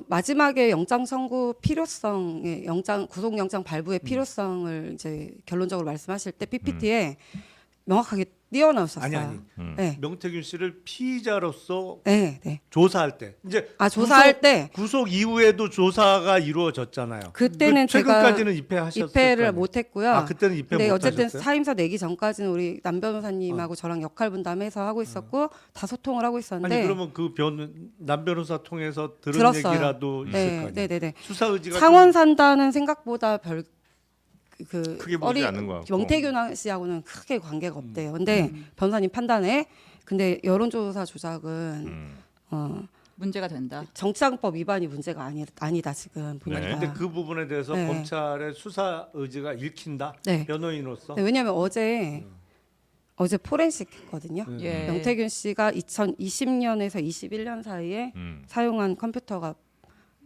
B: 마지막에 영장 청구 필요성의 구속영장 발부의 필요성을 이제 결론적으로 말씀하실 때 PPT에 명확하게 띄워넣으셨어요.
A: 아니.
B: 네.
A: 명태균 씨를 피의자로서
B: 네. 네.
A: 조사할 때 이제
B: 조사할 때
A: 구속 이후에도 조사가 이루어졌잖아요.
B: 그때는
A: 최근까지는
B: 제가
A: 입회하셨을
B: 입회를
A: 거 아니에요?
B: 못했고요.
A: 아 그때는 입회
B: 근데
A: 못
B: 어쨌든
A: 하셨어요?
B: 사임서 내기 전까지는 우리 남 변호사님하고 저랑 역할 분담해서 하고 있었고 다 소통을 하고 있었는데.
A: 아니 그러면 그 남 변호사 통해서 들은
B: 들었어요.
A: 얘기라도 있을 거 아니에요?
B: 네네네.
A: 수사 의지가
B: 창원 산다는 생각보다
D: 크게 보지 않는 것 같고.
B: 명태균 씨하고는 크게 관계가 없대요. 근데 변호사님 판단에 근데 여론조사 조작은
E: 문제가 된다.
B: 정치자금법 위반이 문제가 아니다 지금 보니까.
D: 네.
A: 근데 그 부분에 대해서
B: 네.
A: 검찰의 수사 의지가 읽힌다.
B: 네.
A: 변호인으로서.
B: 네, 왜냐하면 어제 포렌식 했거든요.
E: 예.
B: 명태균 씨가 2020년에서 21년 사이에 사용한 컴퓨터가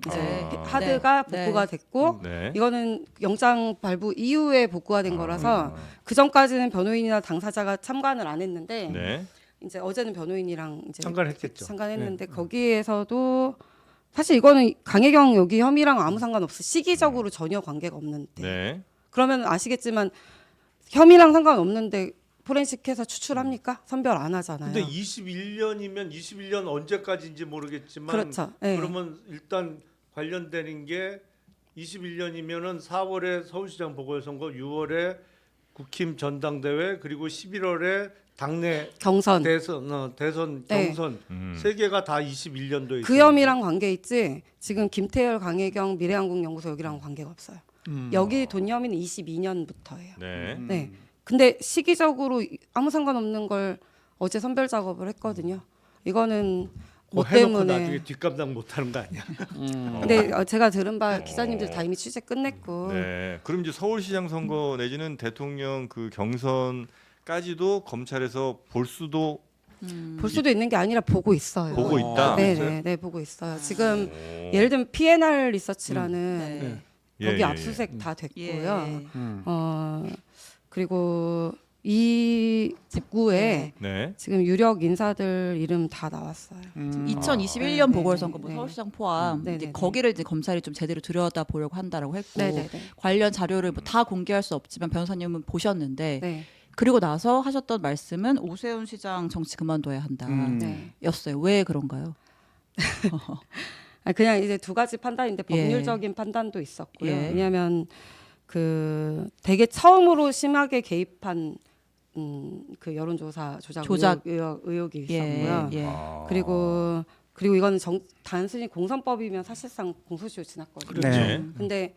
B: 이제
D: 아.
B: 하드가
E: 네.
B: 복구가 됐고
D: 네.
B: 이거는 영장 발부 이후에 복구가 된 거라서 그 전까지는 변호인이나 당사자가 참관을 안 했는데
D: 네.
B: 이제 어제는 변호인이랑 이제
A: 참관했겠죠.
B: 참관했는데 거기에서도 사실 이거는 강혜경 여기 혐의랑 아무 상관없어. 시기적으로 전혀 관계가 없는데.
D: 네.
B: 그러면 아시겠지만 혐의랑 상관없는데 포렌식해서 추출합니까? 선별 안 하잖아요.
A: 근데 21년이면 21년 언제까지인지 모르겠지만
B: 그렇죠. 네.
A: 그러면 일단 관련되는 게 21년이면은 4월에 서울시장 보궐선거, 6월에 국힘 전당대회 그리고 11월에 당내
B: 경선.
A: 대선
B: 네.
A: 경선 세 개가 다 21년도에
B: 그 혐의랑 관계 있지. 지금 김태열, 강혜경, 미래한국연구소 여기랑 관계가 없어요. 여기 돈 혐의는 22년부터예요.
D: 네.
B: 네. 근데 시기적으로 아무 상관없는 걸 어제 선별 작업을 했거든요. 이거는 뭐
A: 해놓고
B: 때문에.
A: 나중에 뒷감당 못하는 거 아니야?
B: 근데 제가 들은 바 기자님들 다 이미 취재 끝냈고.
D: 네. 그럼 이제 서울시장 선거 내지는 대통령 그 경선까지도 검찰에서 볼 수도
B: 볼 수도 있는 게 아니라 보고 있어요.
D: 보고 있다.
B: 네, 보고 있어요. 지금 예를 들면 PNR 리서치라는
E: 네.
B: 여기
D: 예,
B: 압수수색 다 됐고요.
E: 예.
B: 그리고 이 북구에
D: 네.
B: 지금 유력 인사들 이름 다 나왔어요.
E: 2021년
B: 네,
E: 보궐선거 뭐
B: 네.
E: 서울시장 포함
B: 네,
E: 이제
B: 네,
E: 거기를 이제 검찰이 좀 제대로 들여다 보려고 한다라고 했고
B: 네네네.
E: 관련 자료를 뭐 다 공개할 수 없지만 변호사님은 보셨는데
B: 네.
E: 그리고 나서 하셨던 말씀은 오세훈 시장 정치 그만둬야 한다.
B: 네.
E: 였어요. 왜 그런가요?
B: 그냥 이제 두 가지 판단인데
E: 예.
B: 법률적인 판단도 있었고요.
E: 예.
B: 왜냐하면 되게 처음으로 심하게 개입한 그 여론조사 조작 의혹이 있었고요.
E: 예.
B: 그리고 이거는 단순히 공선법이면 사실상 공소시효 지났거든요.
D: 그렇죠.
C: 네.
B: 근데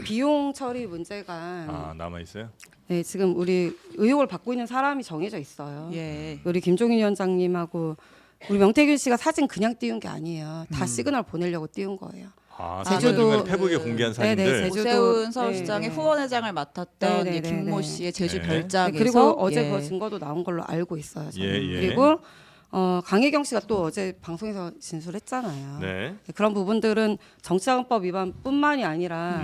B: 비용 처리 문제가
D: 남아 있어요.
B: 네, 지금 우리 의혹을 받고 있는 사람이 정해져 있어요.
E: 예.
B: 우리 김종인 위원장님하고 우리 명태균 씨가 사진 그냥 띄운 게 아니에요. 다 시그널 보내려고 띄운 거예요.
D: 제주도 페북에 공개한
B: 네네,
D: 사진들.
B: 제주도.
E: 오세훈 서울시장의
B: 네.
E: 후원회장을 맡았던
B: 네,
E: 이제
B: 네,
E: 김모
B: 네.
E: 씨의 제주
D: 네.
E: 별장에서
B: 네, 그리고 어제
E: 예.
B: 그 증거도 나온 걸로 알고 있어요. 저는.
D: 예, 예.
B: 그리고 강혜경 씨가 또 어제 방송에서 진술했잖아요.
D: 네.
B: 그런 부분들은 정치자금법 위반뿐만이 아니라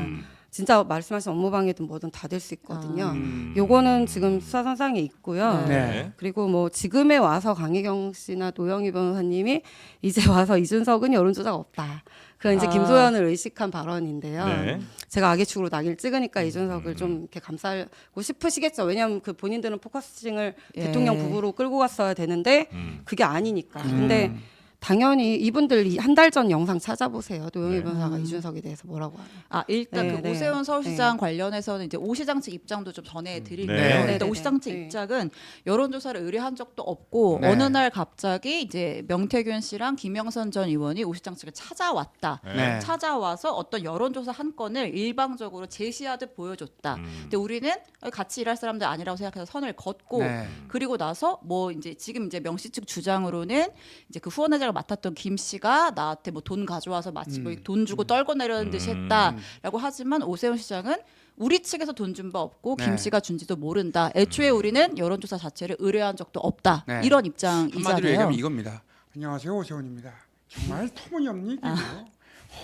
B: 진짜 말씀하신 업무방해든 뭐든 다 될 수 있거든요. 요거는 지금 수사선상에 있고요.
C: 네.
B: 그리고 뭐 지금에 와서 강혜경 씨나 노영희 변호사님이 이제 와서 이준석은 여론조작 없다. 그건 이제 김소연을 의식한 발언인데요.
D: 네.
B: 제가 악의축으로 낙인 찍으니까 이준석을 좀 이렇게 감싸고 싶으시겠죠. 왜냐하면 그 본인들은 포커싱을
E: 예.
B: 대통령 부부로 끌고 갔어야 되는데 그게 아니니까. 근데 당연히 이분들 한 달 전 영상 찾아보세요. 노영희 변호사가 이준석에 대해서 뭐라고 하나.
E: 일단
B: 네,
E: 그
B: 네.
E: 오세훈 서울시장 관련해서는 이제 오 시장 측 입장도 좀 전해드릴게요.
D: 네.
E: 일단
B: 네,
E: 오 시장 측
B: 네.
E: 입장은 여론조사를 의뢰한 적도 없고
C: 네.
E: 어느 날 갑자기 이제 명태균 씨랑 김영선 전 의원이 오 시장 측에 찾아왔다.
C: 네.
E: 찾아와서 어떤 여론조사 한 건을 일방적으로 제시하듯 보여줬다. 근데 우리는 같이 일할 사람들 아니라고 생각해서 선을 걷고
C: 네.
E: 그리고 나서 뭐 이제 지금 이제 명씨 측 주장으로는 이제 그 후원회장을 서울시장을 맡았던 김 씨가 나한테 뭐 돈 가져와서 마치 뭐 돈 주고 떨궈 내려는 듯이 했다라고 하지만 오세훈 시장은 우리 측에서 돈 준 바 없고
C: 네.
E: 김 씨가 준지도 모른다. 애초에 우리는 여론조사 자체를 의뢰한 적도 없다.
C: 네.
E: 이런
C: 한마디로
E: 입장이잖아요.
C: 얘기하면 이겁니다. 안녕하세요, 오세훈입니다. 정말 터무니없는 얘기고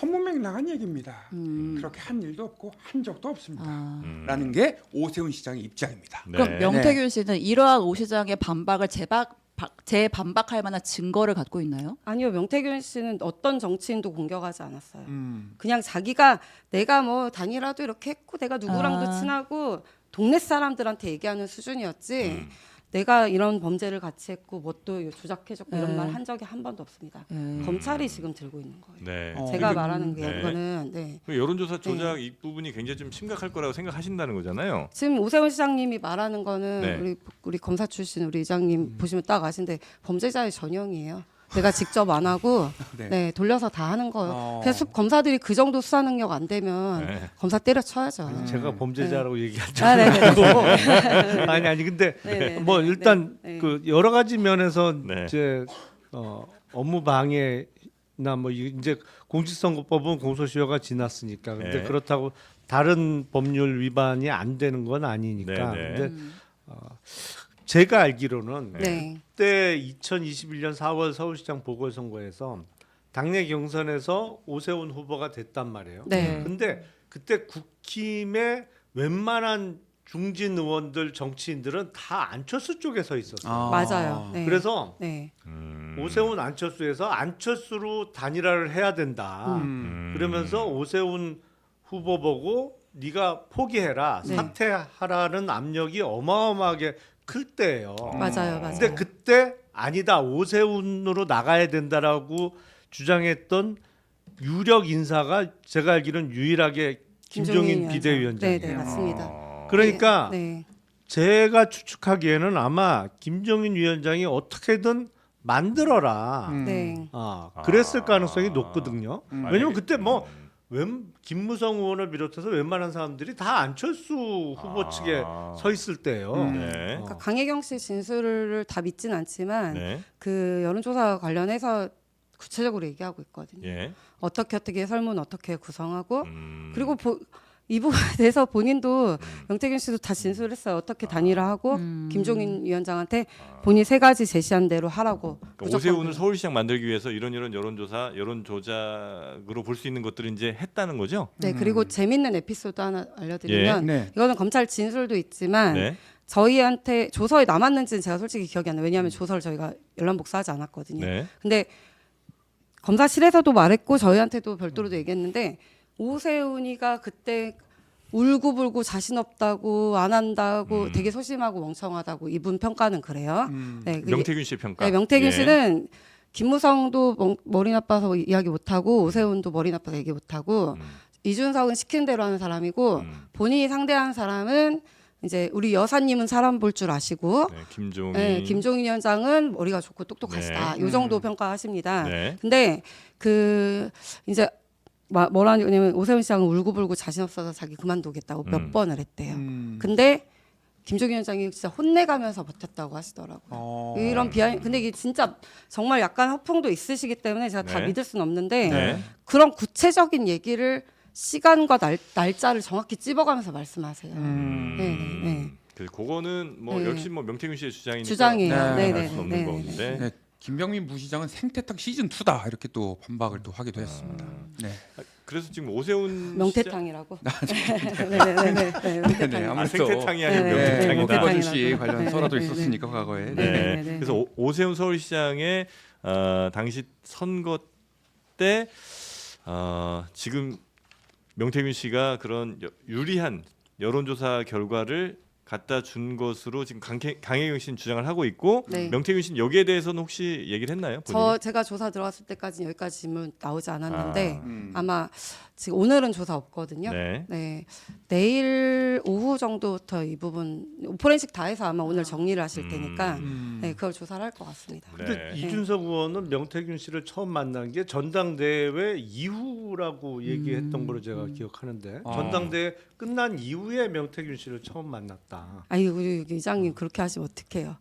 C: 허무맹랑한 얘기입니다. 그렇게 한 일도 없고 한 적도 없습니다. 라는 게 오세훈 시장의 입장입니다.
D: 네.
E: 그럼 명태균 씨는 이러한 오 시장의 반박을 재반박할 만한 증거를 갖고 있나요?
B: 아니요, 명태균 씨는 어떤 정치인도 공격하지 않았어요. 그냥 자기가 내가 뭐 단일화도 이렇게 했고 내가 누구랑도 친하고 동네 사람들한테 얘기하는 수준이었지. 내가 이런 범죄를 같이 했고 뭐 또 조작해줬고 이런 말 한 적이 한 번도 없습니다. 검찰이 지금 들고 있는 거예요.
D: 네.
B: 제가
C: 그리고-
B: 말하는 게
D: 네.
B: 그거는 네.
D: 그 여론조사 조작 이 부분이 굉장히 좀 심각할 거라고 생각하신다는 거잖아요.
B: 지금 오세훈 시장님이 말하는 거는
D: 네.
B: 우리 검사 출신 우리 이장님 보시면 딱 아신데 범죄자의 전형이에요. 내가 직접 안 하고
C: 네.
B: 네, 돌려서 다 하는 거예요. 그래서 검사들이 그 정도 수사 능력 안 되면
D: 네.
B: 검사 때려쳐야죠.
A: 제가 범죄자라고 얘기하지
B: 아, 네네.
A: 않고 아니 근데
B: 네네.
A: 뭐 일단
B: 네.
A: 그 여러 가지 면에서
D: 네.
A: 이제 업무 방해나 뭐 이제 공직선거법은 공소시효가 지났으니까 근데
D: 네.
A: 그렇다고 다른 법률 위반이 안 되는 건 아니니까.
D: 네, 네.
A: 근데 제가 알기로는
B: 네.
A: 그때 2021년 4월 서울시장 보궐선거에서 당내 경선에서 오세훈 후보가 됐단 말이에요.
B: 네.
A: 근데 그때 국힘의 웬만한 중진 의원들 정치인들은 다 안철수 쪽에 서 있었어요.
B: 맞아요. 네.
A: 그래서
B: 네.
A: 오세훈 안철수에서 안철수로 단일화를 해야 된다. 그러면서 오세훈 후보 보고 네가 포기해라,
B: 네.
A: 사퇴하라는 압력이 어마어마하게 클 때예요.
B: 맞아요.
A: 근데 그때 아니다 오세훈으로 나가야 된다라고 주장했던 유력 인사가 제가 알기로는 유일하게 김종인 비대위원장이에요.
B: 네, 맞습니다.
A: 그러니까
B: 네.
A: 제가 추측하기에는 아마 김종인 위원장이 어떻게든 만들어라.
B: 네.
A: 그랬을 가능성이 높거든요. 왜냐면
D: 만약에-
A: 그때 뭐 김무성 의원을 비롯해서 웬만한 사람들이 다 안철수 후보 측에 서 있을 때예요.
D: 네.
B: 그러니까 강혜경 씨 진술을 다 믿진 않지만
D: 네.
B: 그 여론조사 관련해서 구체적으로 얘기하고 있거든요.
D: 예.
B: 어떻게 설문 어떻게 구성하고
D: 음.
B: 그리고 이 부분에 대해서 본인도 명태균 씨도 다 진술을 했어요. 어떻게 단일화하고 김종인 위원장한테 본인 세 가지 제시한 대로 하라고.
D: 그러니까 오세훈을 서울시장 만들기 위해서 이런 여론조사, 여론 조작으로 볼 수 있는 것들을 이제 했다는 거죠.
B: 네, 그리고 재밌는 에피소드 하나 알려드리면
C: 네.
B: 이거는 검찰 진술도 있지만
D: 네.
B: 저희한테 조서에 남았는지는 제가 솔직히 기억이 안 나요. 왜냐하면 조서를 저희가 열람 복사하지 않았거든요.
D: 네.
B: 근데 검사실에서도 말했고 저희한테도 별도로도 얘기했는데 오세훈이가 그때 울고불고 자신 없다고 안 한다고 되게 소심하고 멍청하다고 이분 평가는 그래요. 네, 그게-
D: 명태균 씨의 평가.
B: 네, 명태균
D: 예.
B: 씨는 김무성도 머리 나빠서 이야기 못하고 오세훈도 머리 나빠서 얘기 못하고 이준석은 시킨 대로 하는 사람이고 본인이 상대하는 사람은 이제 우리 여사님은 사람 볼 줄 아시고
D: 네, 김종인.
B: 네, 김종인 위원장은 머리가 좋고 똑똑하시다.
D: 네.
B: 요 정도 평가하십니다.
D: 네.
B: 근데 그 이제 뭐라냐면 오세훈 시장은 울고불고 자신 없어서 자기 그만두겠다고 몇 번을 했대요. 근데 김종인 위원장이 진짜 혼내가면서 버텼다고 하시더라고요. 이런 근데 이게 진짜 정말 약간 허풍도 있으시기 때문에 제가 다
D: 네.
B: 믿을 수는 없는데
D: 네.
B: 그런 구체적인 얘기를 시간과 날짜를 정확히 찝어가면서 말씀하세요. 네.
D: 그거는 뭐
B: 네.
D: 역시 뭐 명태균 씨의 주장이니까
B: 주장이에요.
C: 네.
D: 할 수는 없는 건데.
C: 네, 김병민 부시장은 생태탕 시즌 2다 이렇게 또 반박을 또 하기도 했습니다. 네.
D: 그래서 지금 오세훈
B: 명태탕이라고. 네네네.
C: 네,
D: 아,
C: 아무래도
D: 생태탕이 아니고
B: 네,
D: 명태탕이다.
C: 뭐
B: 명태탕이라고.
C: 김어준 씨 관련
B: 네,
C: 설화도
B: 네,
C: 있었으니까
B: 네.
C: 과거에.
D: 네.
B: 네.
D: 그래서 오세훈 서울시장의 당시 선거 때 지금 명태균 씨가 그런 유리한 여론조사 결과를 갖다 준 것으로 지금 강혜경 씨는 주장을 하고 있고
B: 네.
D: 명태균 씨는 여기에 대해서는 혹시 얘기를 했나요? 본인이?
B: 제가 조사 들어갔을 때까지 여기까지 질문 나오지 않았는데
C: 음.
B: 아마 지금 오늘은 조사 없거든요.
D: 네.
B: 네. 내일 오후 오후 정도부터 이 부분 포렌식 다 해서 아마 오늘 정리를 하실 테니까 네, 그걸 조사를 할 것 같습니다.
A: 근데
D: 네.
A: 이준석 의원은 명태균 씨를 처음 만난 게 전당대회 이후라고 얘기했던 걸로 제가 기억하는데 전당대회 끝난 이후에 명태균 씨를 처음 만났다.
B: 아니 우리 의장님 그렇게 하시면 어떡해요.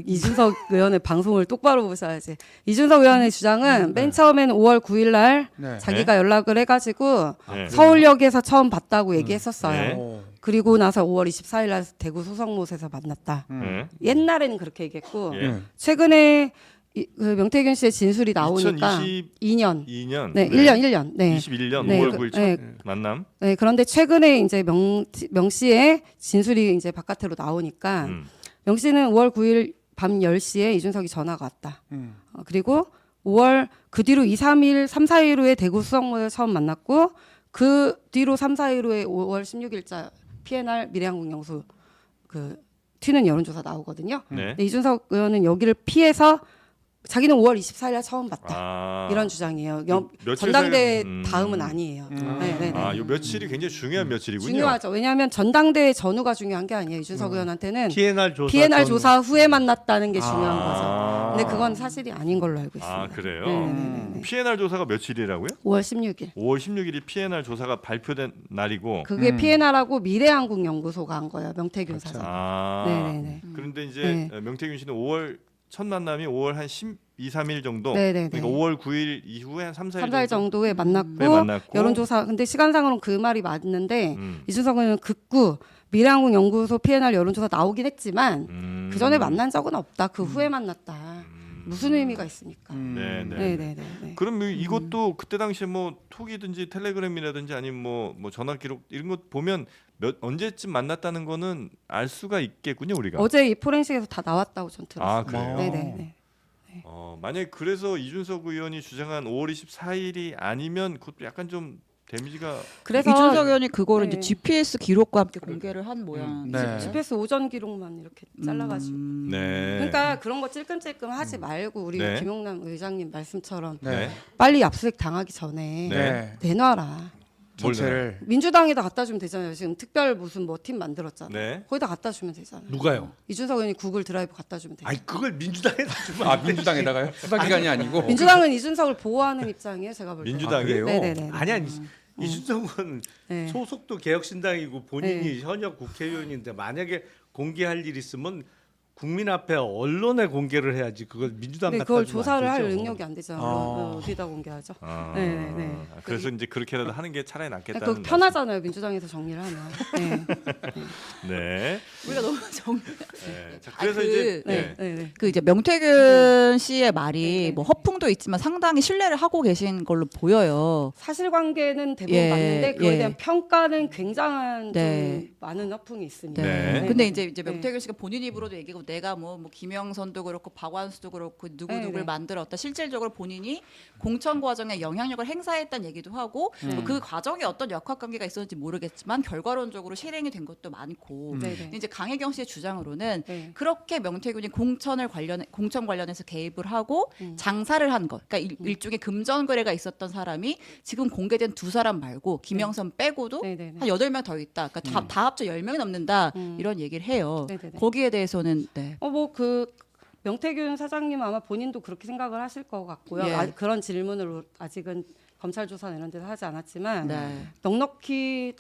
B: 이준석 의원의 방송을 똑바로 보셔야지. 이준석 의원의 주장은 맨 처음에는 5월 9일 날
C: 네.
B: 자기가 연락을 해가지고
D: 네.
B: 서울역에서 처음 봤다고 얘기했었어요.
D: 네.
C: 오.
B: 그리고 나서 5월 24일 날 대구 소성못에서 만났다.
D: 네.
B: 옛날에는 그렇게 얘기했고
D: 예.
B: 최근에 그 명태균 씨의 진술이 나오니까
D: 2022년
B: 2년, 네, 1년. 네.
D: 21년
B: 네,
D: 5월
B: 그-
D: 9일 첫
B: 네.
D: 만남.
B: 네, 그런데 최근에 이제 명 씨의 진술이 이제 바깥으로 나오니까
D: 음.
B: 명 씨는 5월 9일 밤 10시에 이준석이 전화가 왔다.
C: 음.
B: 그리고 5월 그 뒤로 3, 4일 후에 대구 수성모를 처음 만났고 그 뒤로 3, 4일 후에 5월 16일자 PNR 미래항공영수 그 튀는 여론조사 나오거든요.
D: 네.
B: 근데 이준석 의원은 여기를 피해서 자기는 5월 24일 날 처음 봤다.
D: 아.
B: 이런 주장이에요.
D: 며칠
B: 전당대회
D: 사이에-
B: 다음은 아니에요. 네, 네, 네.
D: 아, 요 며칠이 굉장히 중요한 며칠이군요.
B: 중요하죠. 왜냐하면 전당대회 전후가 중요한 게 아니에요. 이준석 의원한테는
A: PNR 조사
B: PNR
A: 전-
B: 조사 후에 만났다는 게 중요한
D: 아.
B: 거죠. 근데 그건 사실이 아닌 걸로 알고 있습니다.
D: 아, 그래요?
B: 네네네.
D: PNR 조사가 며칠이라고요?
B: 5월 16일.
D: 5월 16일이 PNR 조사가 발표된 날이고.
B: 그게 PNR하고 미래항공연구소가 한 거예요. 명태균 사장.
D: 아.
B: 네네네.
D: 그런데 이제
B: 네.
D: 명태균 씨는 5월 첫 만남이 5월 한 12, 3일 정도.
B: 네네네.
D: 그러니까 5월 9일 이후에 한 3, 4일
B: 3, 4일 정도에 만났고,
D: 네, 만났고.
B: 여론조사 근데 시간상으로는 그 말이 맞는데
D: 음.
B: 이준석 의원은 극구 미래항공연구소 PNR 여론조사 나오긴 했지만 그 전에 만난 적은 없다. 그 후에 만났다. 무슨 의미가 있습니까?
D: 네, 네.
B: 네네네.
D: 그럼 이것도 그때 당시에 뭐 톡이든지 텔레그램이라든지 아니면 뭐 전화 기록 이런 것 보면 언제쯤 만났다는 거는 알 수가 있겠군요, 우리가.
B: 어제 이 포렌식에서 다 나왔다고 전 들었어요.
D: 아, 그래요?
B: 네네네.
D: 만약에 그래서 이준석 의원이 주장한 5월 24일이 아니면 그것도 약간 좀 데미지가
B: 그래서
E: 이준석 의원이 그거를
B: 네.
E: 이제 GPS 기록과 함께 공개를 한 모양.
C: 네.
B: GPS 오전 기록만 이렇게 잘라가지고.
D: 네.
B: 그러니까 그런 거 찔끔찔끔 하지 말고 우리
D: 네.
B: 김용남 의장님 말씀처럼
C: 네.
B: 빨리 압수수색 당하기 전에
D: 네.
B: 내놔라.
C: 전체를
B: 민주당에다 갖다 주면 되잖아요. 지금 특별 무슨 뭐 팀 만들었잖아요.
D: 네.
B: 거기다 갖다 주면 되잖아요.
A: 누가요?
B: 이준석 의원이 구글 드라이브 갖다 주면 돼요.
A: 아니 그걸 민주당에다 주면
C: 아 민주당에다가요? 수사기관이 아니고
B: 민주당은 이준석을 보호하는 입장이에요. 제가 볼 때.
D: 민주당이에요?
B: 네네네.
A: 아니 이준석은
B: 네.
A: 소속도 개혁신당이고 본인이
B: 네.
A: 현역 국회의원인데 만약에 공개할 일 있으면 국민 앞에 언론에 공개를 해야지 그걸 민주당
B: 네,
A: 갖다
B: 그걸
A: 주면
B: 조사를
A: 안
B: 할
A: 되죠.
B: 능력이 안 되잖아요. 어디다 공개하죠?
D: 아,
B: 네네.
D: 그래서 이제 그렇게라도 하는 게 차라리 낫겠다는
B: 그 편하잖아요. 민주당에서 정리를 하면. 네.
D: 네.
E: 우리가 너무 정.
D: 네. 자, 그래서
E: 아, 그-
D: 이제
B: 네. 네.
E: 그 이제 명태균 씨의 말이
B: 네.
E: 뭐 허풍도 있지만 상당히 신뢰를 하고 계신 걸로 보여요.
B: 사실관계는 대부분
E: 예,
B: 맞는데 그거에
E: 예.
B: 대한 평가는 굉장한
E: 네.
B: 좀 많은 허풍이 있습니다.
D: 네.
E: 근데 이제 명태균 씨가 본인 입으로도 얘기하고 내가 뭐 김영선도 그렇고 박완수도 그렇고 누구
B: 네,
E: 누구를
B: 네.
E: 만들었다. 실질적으로 본인이 공천 과정에 영향력을 행사했다는 얘기도 하고 뭐그 과정에 어떤 역학관계가 있었는지 모르겠지만 결과론적으로 실행이 된 것도 많고.
B: 네네.
E: 이제 강혜경 씨의 주장으로는
B: 네.
E: 그렇게 명태균이 공천 관련해서 개입을 하고 장사를 한 것. 그러니까 일종의 금전 거래가 있었던 사람이 지금 공개된 두 사람 말고 김영선 빼고도
B: 네네네.
E: 한 8명 더 있다. 그러니까 다 합쳐 10명이 넘는다.
B: 음.
E: 이런 얘기를 해요.
B: 네네네.
E: 거기에 대해서는 네.
B: 뭐 그 명태균 사장님 아마 본인도 그렇게 생각을 하실 것 같고요.
E: 예.
B: 그런 질문을 아직은 검찰 조사 이런 데서 하지 않았지만
E: 네.
B: 넉넉히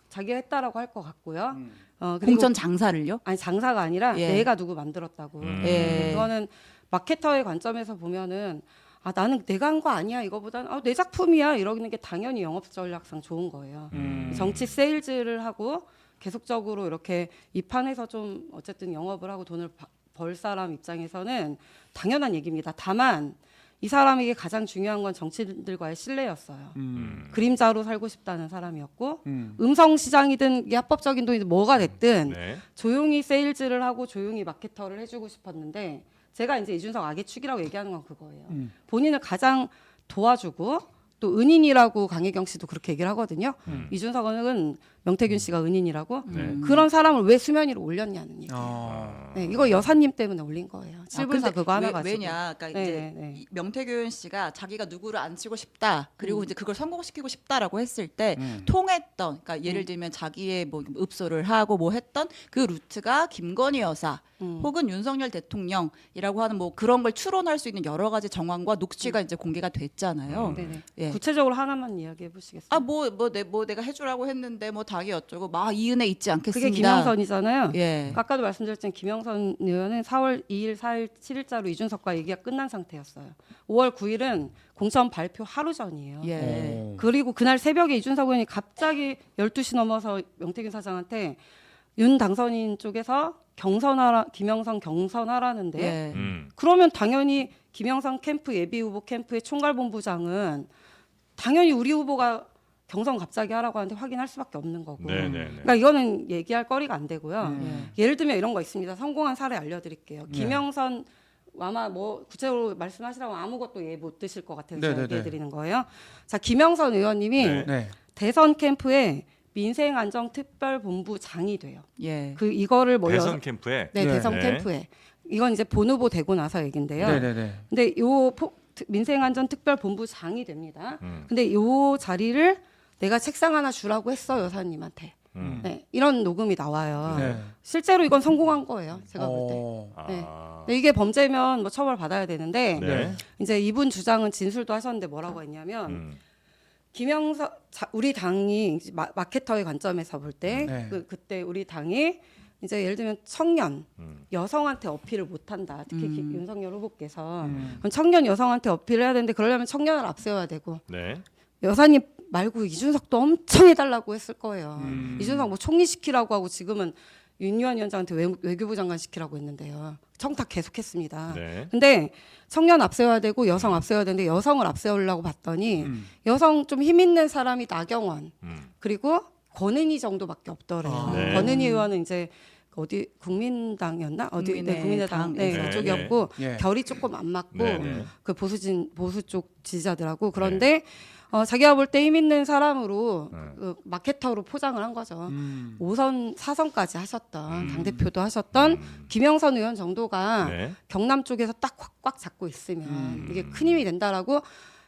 B: 자기가 했다라고 할 것 같고요. 그리고
E: 공천 장사를요?
B: 아니 장사가 아니라
E: 예.
B: 내가 누구 만들었다고.
E: 예.
B: 그거는 마케터의 관점에서 보면은 아 나는 내가 한 거 아니야 이거보다는 내 작품이야 이러는 게 당연히 영업 전략상 좋은 거예요. 정치 세일즈를 하고 계속적으로 이렇게 이 판에서 좀 어쨌든 영업을 하고 돈을 벌 사람 입장에서는 당연한 얘기입니다. 다만 이 사람에게 가장 중요한 건 정치인들과의 신뢰였어요. 그림자로 살고 싶다는 사람이었고 음성 시장이든 이게 합법적인 돈이든 뭐가 됐든
D: 네.
B: 조용히 세일즈를 하고 조용히 마케터를 해주고 싶었는데 제가 이제 이준석 악의 축이라고 얘기하는 건 그거예요. 본인을 가장 도와주고 또 은인이라고 강혜경 씨도 그렇게 얘기를 하거든요. 이준석은 명태균 씨가 은인이라고
D: 네.
B: 그런 사람을 왜 수면 위로 올렸냐는 얘기.
C: 어.
B: 네, 이거 여사님 때문에 올린 거예요. 7불사
E: 근데
B: 그거 하나 가지고.
E: 왜냐? 그러니까
B: 네,
E: 이제
B: 네.
E: 이 명태균 씨가 자기가 누구를 안 치고 싶다. 그리고 이제 그걸 성공시키고 싶다라고 했을 때 통했던, 그러니까 예를 들면 자기의 뭐 읍소를 하고 뭐 했던 그 루트가 김건희 여사 혹은 윤석열 대통령이라고 하는 뭐 그런 걸 추론할 수 있는 여러 가지 정황과 녹취가 이제 공개가 됐잖아요.
B: 네네.
E: 예.
B: 구체적으로 하나만 이야기해 보시겠어요?
E: 아 뭐 내가 해주라고 했는데 뭐 당이 어쩌고 막 이은혜 잊지 않겠습니다.
B: 그게 김영선이잖아요.
E: 예.
B: 아까도 말씀드렸지만 김영선 의원은 4월 2일, 4일, 7일자로 이준석과 얘기가 끝난 상태였어요. 5월 9일은 공천 발표 하루 전이에요.
E: 예.
B: 그리고 그날 새벽에 이준석 의원이 갑자기 12시 넘어서 명태균 사장한테 윤 당선인 쪽에서 경선하라, 김영선 경선하라는데
E: 예.
B: 그러면 당연히 김영선 캠프 예비 후보 캠프의 총괄본부장은 당연히 우리 후보가 경선 갑자기 하라고 하는데 확인할 수밖에 없는 거고.
D: 네네네.
B: 그러니까 이거는 얘기할 거리가 안 되고요.
E: 예.
B: 예를 들면 이런 거 있습니다. 성공한 사례 알려드릴게요. 김영선 아마 뭐 구체적으로 말씀하시라고 아무것도 예 못 드실 것 같아서 제가
C: 네네네.
B: 얘기해드리는 거예요. 자, 김영선 의원님이
D: 네.
C: 네.
B: 대선 캠프에 민생안정특별본부장이 돼요.
E: 예.
B: 그 이거를 뭐
D: 대선 캠프에
B: 네,
C: 네.
B: 대선
D: 네.
B: 캠프에 이건 이제 본 후보 되고 나서 얘긴데요.
C: 네네네.
B: 근데 요 민생안전특별본부장이 됩니다. 근데 요 자리를 내가 책상 하나 주라고 했어 여사님한테. 네, 이런 녹음이 나와요.
C: 네.
B: 실제로 이건 성공한 거예요. 제가 볼 때.
C: 어.
B: 네.
D: 아.
B: 근데 이게 범죄면 뭐 처벌 받아야 되는데
D: 네.
B: 이제 이분 주장은 진술도 하셨는데 뭐라고 했냐면 김영선 우리 당이 이제 마케터의 관점에서 볼 때
C: 네.
B: 그때 우리 당이 이제 예를 들면 청년 여성한테 어필을 못한다. 특히 윤석열 후보께서 그럼 청년 여성한테 어필을 해야 되는데 그러려면 청년을 앞세워야 되고
D: 네.
B: 여사님 말고 이준석도 엄청 해달라고 했을 거예요. 이준석 뭐 총리 시키라고 하고 지금은 윤유한 위원장한테 외교부 장관 시키라고 했는데요. 청탁 계속했습니다.
D: 네.
B: 근데 청년 앞세워야 되고 여성 앞세워야 되는데 여성을 앞세우려고 봤더니 여성 좀 힘 있는 사람이 나경원 그리고 권은희 정도밖에 없더래요.
D: 네.
B: 권은희 의원은 이제 어디 국민당이었나 어디 국민의당
E: 네,
B: 네, 그쪽이었고
C: 네.
B: 결이 조금 안 맞고
D: 네, 네.
B: 그 보수 쪽 지지자들하고 그런데 자기가 볼 때 힘 있는 사람으로 그 마케터로 포장을 한 거죠. 5선 4선까지 하셨던 당대표도 하셨던 김영선 의원 정도가
D: 네.
B: 경남 쪽에서 딱 꽉 잡고 있으면 이게 큰 힘이 된다라고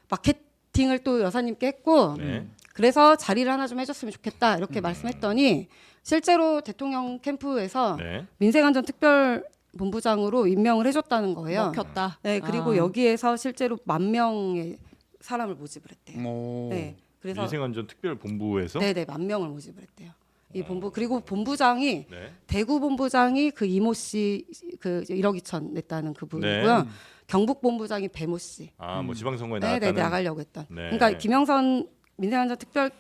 B: 마케팅을 또 여사님께 했고
D: 네.
B: 그래서 자리를 하나 좀 해줬으면 좋겠다 이렇게 말씀했더니 실제로 대통령 캠프에서
D: 네.
B: 민생안전특별본부장으로 임명을 해줬다는 거예요.
E: 먹혔다.
B: 네, 그리고 여기에서 실제로 10,000명의 사람을 모집을 했대요.
C: 오.
B: 네, 그래서
D: 민생안전특별본부에서
B: 네네 10,000명을 모집을 했대요. 이 본부 그리고 본부장이
D: 네.
B: 대구 본부장이 그 이모 씨 그 1억 2천 냈다는 그분이고요.
D: 네.
B: 경북 본부장이 배모 씨.
D: 뭐 지방선거에
B: 네네
D: 나갔다는
B: 나가려고 했던.
D: 네.
B: 그러니까 김영선 민생안전특별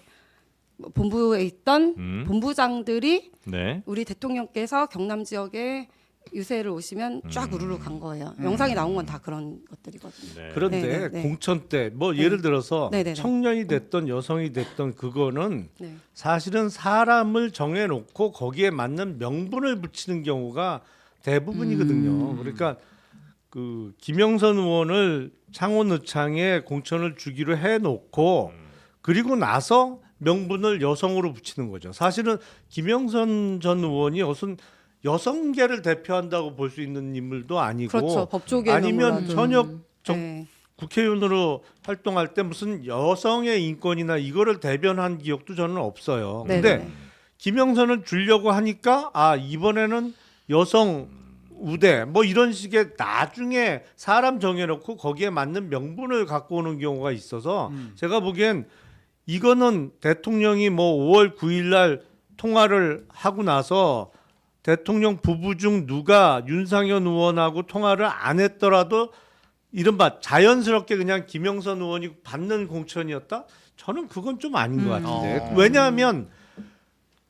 B: 본부에 있던 본부장들이
D: 네.
B: 우리 대통령께서 경남 지역에 유세를 오시면 쫙 우르르 간 거예요. 영상이 나온 건 다 그런 것들이거든요.
D: 네.
A: 그런데
B: 네, 네.
A: 공천 때 뭐 예를 들어서
B: 네, 네, 네.
A: 청년이 됐던 여성이 됐던 그거는
B: 네.
A: 사실은 사람을 정해놓고 거기에 맞는 명분을 붙이는 경우가 대부분이거든요. 그러니까 그 김영선 의원을 창원의창에 공천을 주기로 해놓고 그리고 나서 명분을 여성으로 붙이는 거죠. 사실은 김영선 전 의원이 무슨 여성계를 대표한다고 볼 수 있는 인물도 아니고
B: 그렇죠. 법조계는
A: 아니면
B: 몰라도.
A: 현역
B: 네.
A: 국회의원으로 활동할 때 무슨 여성의 인권이나 이거를 대변한 기억도 저는 없어요. 근데
B: 네네.
A: 김영선을 주려고 하니까 이번에는 여성 우대 뭐 이런 식의 나중에 사람 정해놓고 거기에 맞는 명분을 갖고 오는 경우가 있어서 제가 보기엔 이거는 대통령이 뭐 5월 9일 날 통화를 하고 나서 대통령 부부 중 누가 윤상현 의원하고 통화를 안 했더라도 이른바 자연스럽게 그냥 김영선 의원이 받는 공천이었다? 저는 그건 좀 아닌 것 같은데. 왜냐하면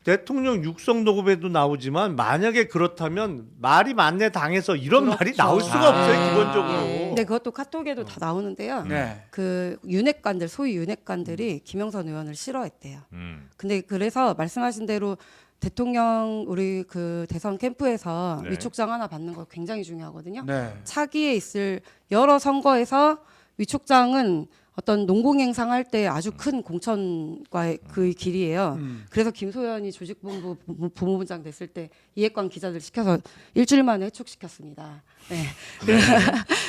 A: 대통령 육성 녹음에도 나오지만 만약에 그렇다면 말이 많네 당해서 이런
B: 그렇죠.
A: 말이 나올 수가 없어요 기본적으로.
B: 근데 그것도 카톡에도 다 나오는데요.
C: 네.
B: 그 윤핵관들 소위 윤핵관들이 김영선 의원을 싫어했대요.
D: 음.
B: 근데 그래서 말씀하신 대로 대통령 우리 그 대선 캠프에서
D: 네.
B: 위촉장 하나 받는 거 굉장히 중요하거든요.
C: 네.
B: 차기에 있을 여러 선거에서 위촉장은 어떤 농공행상 할 때 아주 큰 공천과의 그 길이에요. 그래서 김소연이 조직본부 부무부장 됐을 때 이해관 기자들 시켜서 일주일 만에 해촉시켰습니다. 네.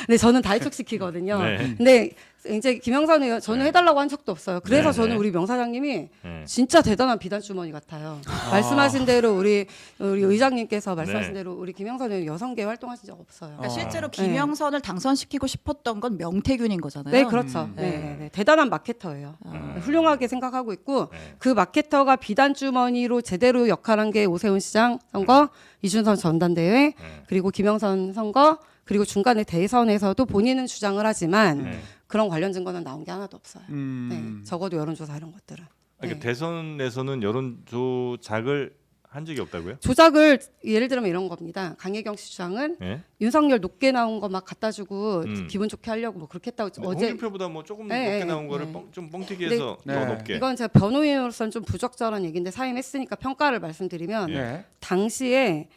B: 근데 저는 다 해촉시키거든요.
D: 네.
B: 근데 이제 김영선 의원 저는 해달라고 한 적도 없어요. 그래서
D: 네,
B: 저는
D: 네.
B: 우리 명사장님이
D: 네.
B: 진짜 대단한 비단 주머니 같아요. 말씀하신 대로 우리 의장님께서 말씀하신
D: 네.
B: 대로 우리 김영선 의원 여성계 활동하신 적 없어요.
E: 그러니까 실제로 김영선을 당선시키고 싶었던 건 명태균인 거잖아요.
B: 네, 그렇죠.
E: 네.
B: 네. 대단한 마케터예요. 훌륭하게 생각하고 있고
D: 네.
B: 그 마케터가 비단 주머니로 제대로 역할한 게 오세훈 시장 선거, 이준선 전당대회, 그리고 김영선 선거, 그리고 중간에 대선에서도 본인은 주장을 하지만
D: 네.
B: 그런 관련 증거는 나온 게 하나도 없어요. 네, 적어도 여론조사 이런 것들은.
D: 그러니까
B: 네.
D: 대선에서는 여론 조작을 한 적이 없다고요?
B: 조작을 예를 들면 이런 겁니다. 강혜경 씨 주장은
D: 예?
B: 윤석열 높게 나온 거 막 갖다 주고
D: 음.
B: 기분 좋게 하려고 뭐 그렇게 했다고
D: 근데
B: 어제
D: 홍준표보다 뭐 조금
B: 네,
D: 높게
B: 네,
D: 나온 거를
B: 네.
D: 좀 뻥튀기해서
C: 네.
D: 더
C: 네.
D: 높게.
B: 이건 제가 변호인으로서는 좀 부적절한 얘기인데 사임했으니까 평가를 말씀드리면
D: 예.
C: 네.
B: 당시에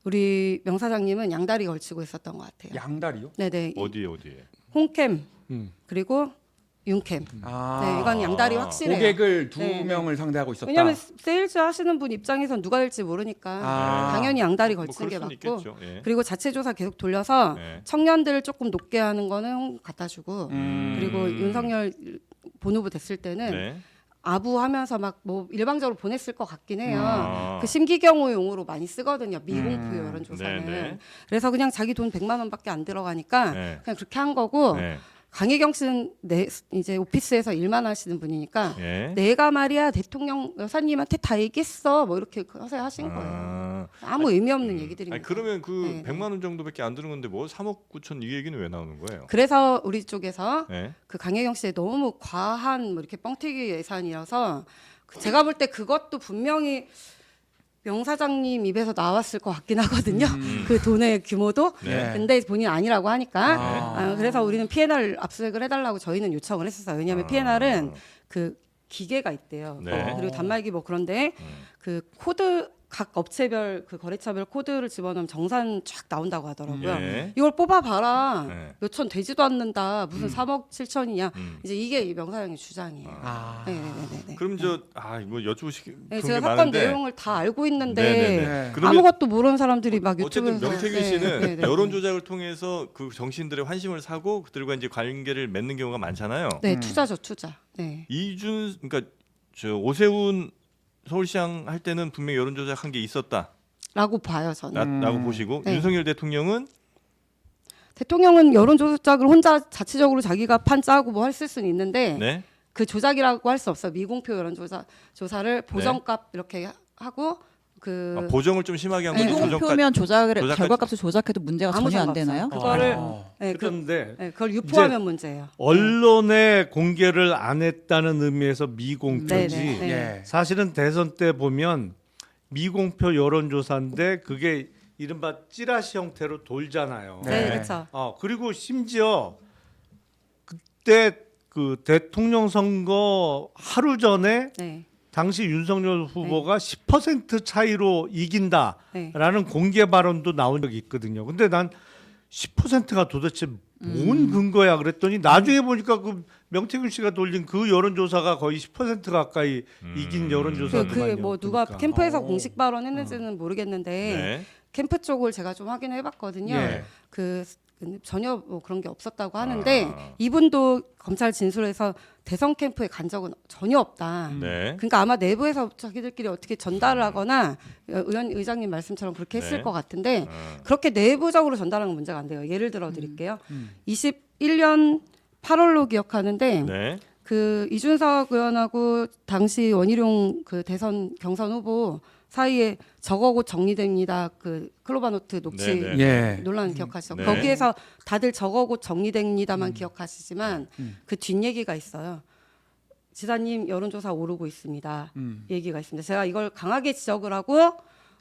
B: 우리 명사장님은 양다리 걸치고 있었던 것 같아요.
C: 양다리요?
B: 네네.
D: 어디에?
B: 홍캠
A: 음.
B: 그리고 윤캠.
C: 아.
B: 네, 이건 양다리 확실해요.
C: 고객을 두
B: 네, 네.
C: 명을 상대하고 있었다.
B: 왜냐하면 세일즈 하시는 분 입장에선 누가 될지 모르니까
C: 아.
B: 당연히 양다리
D: 뭐
B: 걸치는 게
D: 그럴
B: 맞고
D: 수는 있겠죠. 예.
B: 그리고 자체 조사 계속 돌려서
D: 네.
B: 청년들을 조금 높게 하는 거는 갖다 주고 그리고 윤석열 본후보 됐을 때는
D: 네.
B: 아부하면서 막 뭐 일방적으로 보냈을 것 같긴 해요.
D: 아.
B: 그 심기경호용으로 많이 쓰거든요. 미공표 여론조사는.
D: 네네.
B: 그래서 그냥 자기 돈 100만 원밖에 안 들어가니까
D: 네.
B: 그냥 그렇게 한 거고
D: 네.
B: 강혜경 씨는 이제 오피스에서 일만 하시는 분이니까
D: 예.
B: 내가 말이야 대통령 여사님한테 다 얘기했어 뭐 이렇게 하신 거예요.
D: 아.
B: 아무 의미 없는 얘기들입니다.
D: 아니 그러면 그
B: 네,
D: 100만 원 정도밖에 안 드는 건데 뭐 3억 9천 이 얘기는 왜 나오는 거예요?
B: 그래서 우리 쪽에서
D: 예.
B: 그 강혜경 씨의 너무 과한 뭐 이렇게 뻥튀기 예산이어서 제가 볼 때 그것도 분명히 명사장님 입에서 나왔을 것 같긴 하거든요. 그 돈의 규모도.
D: 네.
B: 근데 본인 아니라고 하니까.
C: 아.
B: 그래서 우리는 P&R을 압수수색을 해달라고 저희는 요청을 했었어요. 왜냐하면 P&R은 그 기계가 있대요.
D: 네.
B: 그리고 단말기 뭐 그런데 그 코드 각 업체별 그 거래처별 코드를 집어넣으면 정산 쫙 나온다고 하더라고요.
D: 예.
B: 이걸 뽑아봐라.
D: 네.
B: 몇천 되지도 않는다. 무슨 3억 7천이냐.
D: 음.
B: 이제 이게 이 명사장의 주장이에요.
C: 아.
B: 네네네.
D: 그럼 뭐 여쭈고 싶은
B: 네,
D: 게
B: 제가 사건
D: 많은데.
B: 내용을 다 알고 있는데
D: 네네네.
C: 네.
D: 그러면
B: 아무것도 모르는 사람들이 막
D: 어쨌든
B: 유튜브에서
D: 명태균 씨는
B: 네, 네, 네.
D: 여론 조작을 통해서 그 정치인들의 환심을 사고 그들과 이제 관계를 맺는 경우가 많잖아요.
B: 네, 투자죠, 투자. 네.
D: 그러니까 저 오세훈 서울시장 할 때는 분명히 여론 조작한 게 있었다.
B: 라고 봐요, 저는.
D: 라고 보시고
B: 네.
D: 윤석열 대통령은
B: 대통령은 여론 조작을 혼자 자체적으로 자기가 판 짜고 뭐 했을 수는 있는데
D: 네.
B: 그 조작이라고 할 수 없어요. 미공표 여론 조사를 보정값 이렇게 하고 그
D: 보정을 좀 심하게 한 거죠.
E: 미공표면
D: 조작까지-
E: 결과값을 조작해도 문제가
B: 아무
E: 전혀 안
B: 상관없어요.
E: 되나요?
B: 그거를
C: 어.
B: 네,
A: 그런데
B: 그걸 유포하면 문제예요.
A: 언론에 공개를 안 했다는 의미에서 미공표지.
B: 네, 네.
C: 예.
A: 사실은 대선 때 보면 미공표 여론조사인데 그게 이른바 찌라시 형태로 돌잖아요.
B: 네,
C: 네.
B: 그렇죠.
A: 그리고 심지어 그때 그 대통령 선거 하루 전에
B: 네.
A: 당시 윤석열 후보가 10% 차이로 이긴다라는
B: 네.
A: 공개 발언도 나온 적이 있거든요. 근데 난 10%가 도대체 뭔 근거야 그랬더니 나중에 보니까 그 명태균 씨가 돌린 그 여론조사가 거의 10% 가까이 이긴 여론조사더만요.
B: 뭐 누가
A: 그러니까.
B: 캠프에서 공식 발언했는지는 모르겠는데
D: 네.
B: 캠프 쪽을 제가 좀 확인해봤거든요.
A: 예.
B: 그 전혀 뭐 그런 게 없었다고 하는데
D: 아.
B: 이분도 검찰 진술에서 대선 캠프에 간 적은 전혀 없다.
D: 네.
B: 그러니까 아마 내부에서 자기들끼리 어떻게 전달을 하거나 의장님 말씀처럼 그렇게 했을
D: 네.
B: 것 같은데 그렇게 내부적으로 전달하는 건 문제가 안 돼요. 예를 들어 드릴게요. 21년 8월로 기억하는데
D: 네.
B: 그 이준석 의원하고 당시 원희룡 그 대선 경선 후보 사이에 저거곧 정리됩니다. 그 클로바노트 녹취
D: 네, 네.
C: 예.
B: 논란 기억하시죠?
D: 네.
B: 거기에서 다들 저거곧 정리됩니다만 기억하시지만 그 뒷얘기가 있어요. 지사님 여론조사 오르고 있습니다. 얘기가 있습니다. 제가 이걸 강하게 지적을 하고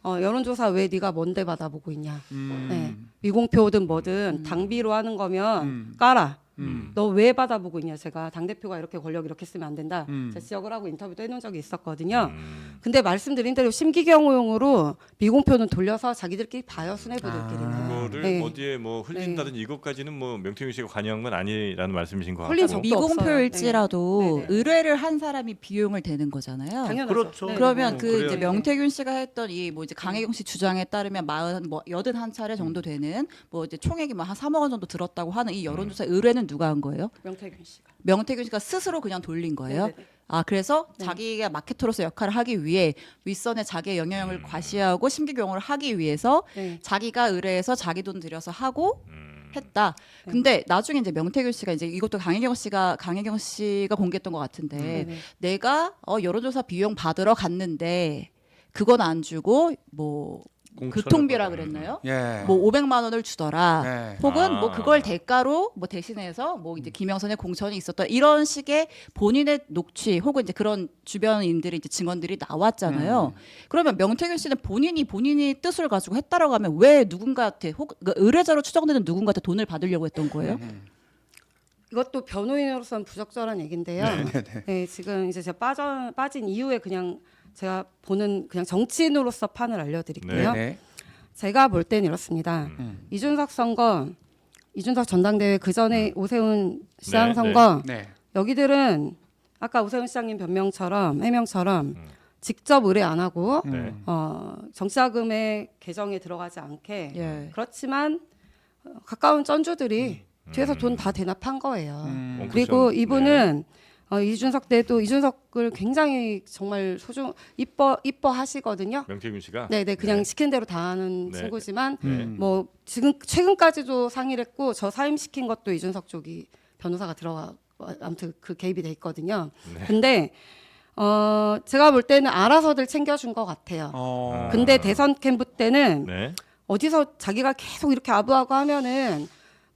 B: 여론조사 왜 네가 뭔데 받아보고 있냐. 네. 미공표든 뭐든 당비로 하는 거면 깔아. 너 왜 받아보고 있냐. 제가 당대표가 이렇게 권력 이렇게 쓰면 안 된다. 제가 지적을 하고 인터뷰도 해놓은 적이 있었거든요. 근데 말씀드린 대로 심기경호용으로 미공표는 돌려서 자기들끼리 봐요. 수뇌부들끼리는.
D: 이거를
B: 네.
D: 어디에 뭐 흘린다든지 이것까지는 뭐 명태균 씨가 관여한 건 아니라는 말씀이신 것 같고.
B: 흘린 적-
E: 미공표일지라도
B: 없어요. 네. 네.
E: 의뢰를 한 사람이 비용을 대는 거잖아요.
B: 당연하죠.
A: 그렇죠.
B: 네,
E: 그러면
B: 네.
E: 그 이제
A: 그래요.
E: 명태균 씨가 했던 이 뭐 이제 강혜경 씨 주장에 따르면 81차례 정도 되는 뭐 이제 총액이 뭐 한 3억 원 정도 들었다고 하는 이 여론조사 의뢰는 누가 한 거예요?
B: 명태균 씨가.
E: 명태균 씨가 스스로 그냥 돌린 거예요.
B: 네네네.
E: 아 그래서
B: 네.
E: 자기가 마케터로서 역할을 하기 위해 윗선에 자기의 영향력을 과시하고 심기경을 하기 위해서
B: 네.
E: 자기가 의뢰해서 자기 돈 들여서 하고
D: 음.
E: 했다.
B: 네.
E: 근데 나중에 이제 명태균 씨가 이제 이것도 강혜경 씨가 공개했던 것 같은데
B: 네네.
E: 내가 여론조사 비용 받으러 갔는데 그건 안 주고 뭐 교통비라 그랬나요?
C: 예.
E: 뭐 500만 원을 주더라.
C: 네.
E: 혹은 뭐
D: 아.
E: 그걸 대가로 뭐 대신해서 뭐 이제 김영선의 공천이 있었다 이런 식의 본인의 녹취 혹은 이제 그런 주변인들의 이제 증언들이 나왔잖아요. 그러면 명태균 씨는 본인이 뜻을 가지고 했다라고 하면 왜 누군가한테 혹 그러니까 의뢰자로 추정되는 누군가한테 돈을 받으려고 했던 거예요?
B: 이것도 변호인으로서는 부적절한 얘기인데요. 네, 지금 이제 제가 빠진 이후에 그냥 제가 보는 그냥 정치인으로서 판을 알려드릴게요.
C: 네.
B: 제가 볼 때는 이렇습니다. 이준석 선거, 이준석 전당대회 그 전에 오세훈 시장
D: 네,
B: 선거
C: 네.
B: 여기들은 아까 오세훈 시장님 해명처럼 직접 의뢰 안 하고
D: 네.
B: 정치자금의 계정에 들어가지 않게
E: 예.
B: 그렇지만 가까운 쩐주들이 뒤에서 돈 다 대납한 거예요.
C: 음.
B: 그리고
D: 네.
B: 이분은 이준석 때도 이준석을 굉장히 정말 이뻐하시거든요.
D: 명태균 씨가.
B: 네네 그냥
D: 네.
B: 시킨 대로 다 하는
D: 네.
B: 친구지만
C: 음.
B: 뭐 지금 최근까지도 상의를 했고 저 사임시킨 것도 이준석 쪽이 변호사가 들어가 아무튼 그 개입이 돼 있거든요.
D: 네.
B: 근데 제가 볼 때는 알아서들 챙겨준 것 같아요.
C: 어.
B: 근데 대선 캠프 때는
D: 네.
B: 어디서 자기가 계속 이렇게 아부하고 하면은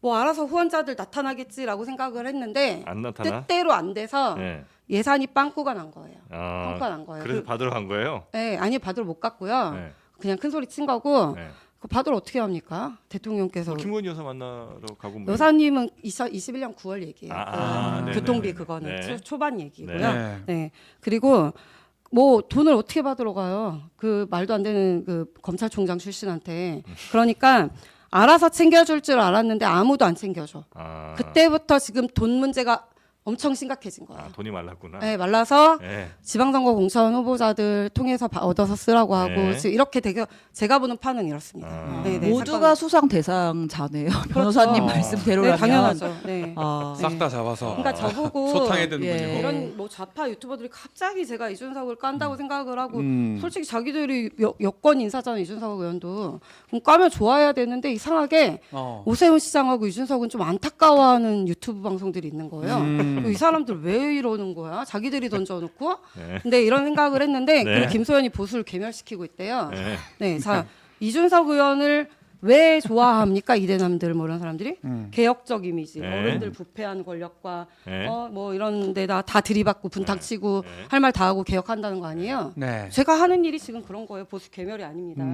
B: 뭐 알아서 후원자들 나타나겠지라고 생각을 했는데
D: 안 나타나.
B: 뜻대로 안 돼서
D: 네.
B: 예산이 빵꾸가 난 거예요.
D: 아,
B: 빵꾸가 난 거예요.
D: 그래서 받으러 간 거예요.
B: 네, 아니 받으러 못 갔고요.
D: 네.
B: 그냥 큰 소리 친 거고
D: 네.
B: 그 받으러 어떻게 합니까? 대통령께서
D: 김건희 여사 만나러 가고 뭐.
B: 여사님은 2021년 9월 얘기예요.
D: 네네네.
B: 교통비 그거는
D: 네.
B: 초반 얘기고요.
C: 네.
B: 네. 그리고 뭐 돈을 어떻게 받으러 가요? 그 말도 안 되는 그 검찰총장 출신한테. 그러니까 알아서 챙겨줄 줄 알았는데 아무도 안 챙겨줘.
D: 아,
B: 그때부터 지금 돈 문제가 엄청 심각해진 거예요.
D: 돈이 말랐구나.
B: 네, 말라서
D: 네.
B: 지방선거 공천 후보자들 통해서 얻어서 쓰라고 하고
D: 네.
B: 지금 이렇게 되게 제가 보는 판은 이렇습니다.
D: 아.
B: 네, 네,
E: 모두가 수상 대상자네요. 변호사님
C: 그렇죠.
E: 말씀대로라면.
B: 네, 당연하죠. 네.
E: 아,
C: 싹 다 잡아서
B: 그러니까 저보고
C: 소탕에 든
E: 예.
C: 분이고.
B: 이런 뭐 좌파 유튜버들이 갑자기 제가 이준석을 깐다고 생각을 하고
C: 음.
B: 솔직히 자기들이 여권 인사잖아 이준석 의원도 그럼 까면 좋아야 되는데 이상하게 오세훈 시장하고 이준석은 좀 안타까워하는 유튜브 방송들이 있는 거예요. 이 사람들 왜 이러는 거야? 자기들이 던져놓고.
D: 네.
B: 근데 이런 생각을 했는데
D: 네.
B: 그리고 김소연이 보수를 괴멸시키고 있대요.
D: 네.
B: 네, 자 이준석 의원을 왜 좋아합니까 이대남들 뭐 이런 사람들이 개혁적 이미지,
D: 네.
B: 어른들 부패한 권력과
D: 네.
B: 뭐 이런 데다 다 들이받고 분탕치고
D: 네.
B: 할 말 다 하고 개혁한다는 거 아니에요?
C: 네.
B: 제가 하는 일이 지금 그런 거예요. 보수 괴멸이 아닙니다.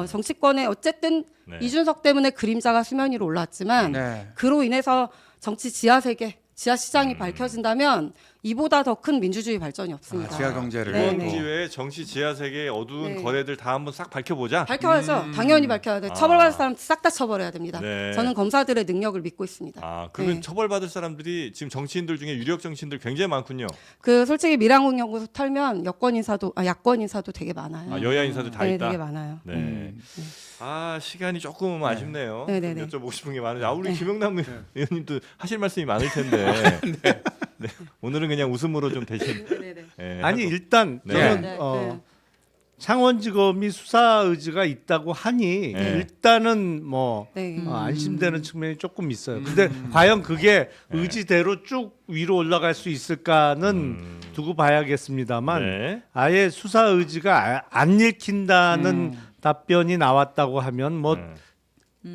B: 정치권에 어쨌든
D: 네.
B: 이준석 때문에 그림자가 수면 위로 올랐지만
C: 네.
B: 그로 인해서 정치 지하 세계, 지하 시장이 밝혀진다면 이보다 더 큰 민주주의 발전이 없습니다.
C: 지하 경제를.
B: 네,
D: 이번
B: 네.
D: 기회에 정치 지하 세계의 어두운
B: 네.
D: 거래들 다 한번 싹 밝혀보자.
B: 밝혀야죠. 당연히 밝혀야 돼. 처벌받을 사람 싹 다 처벌해야 됩니다.
D: 네.
B: 저는 검사들의 능력을 믿고 있습니다.
D: 아, 그러면
B: 네.
D: 처벌받을 사람들이 지금 정치인들 중에 유력 정치인들 굉장히 많군요.
B: 그 솔직히 밀양국 연구소 털면 야권 인사도 되게 많아요.
D: 아, 여야 인사들 다
B: 네,
D: 있다.
B: 되게 많아요.
D: 네. 아, 시간이 조금 아쉽네요.
B: 네, 네, 네.
D: 여쭤보고 싶은 게 많은데, 우리 김영남 의원님도 하실 말씀이 많을 텐데. 네. 오늘은 그냥 웃음으로 좀 대신.
B: 네네.
D: 네,
A: 아니
D: 하고.
A: 일단
D: 네.
A: 저는
B: 네, 네.
A: 창원지검이 수사 의지가 있다고 하니
D: 네.
A: 일단은 뭐
B: 네.
A: 안심되는 측면이 조금 있어요. 근데 과연 그게 의지대로 쭉 위로 올라갈 수 있을까는 두고 봐야겠습니다만
D: 네.
A: 아예 수사 의지가 안 읽힌다는 답변이 나왔다고 하면 뭐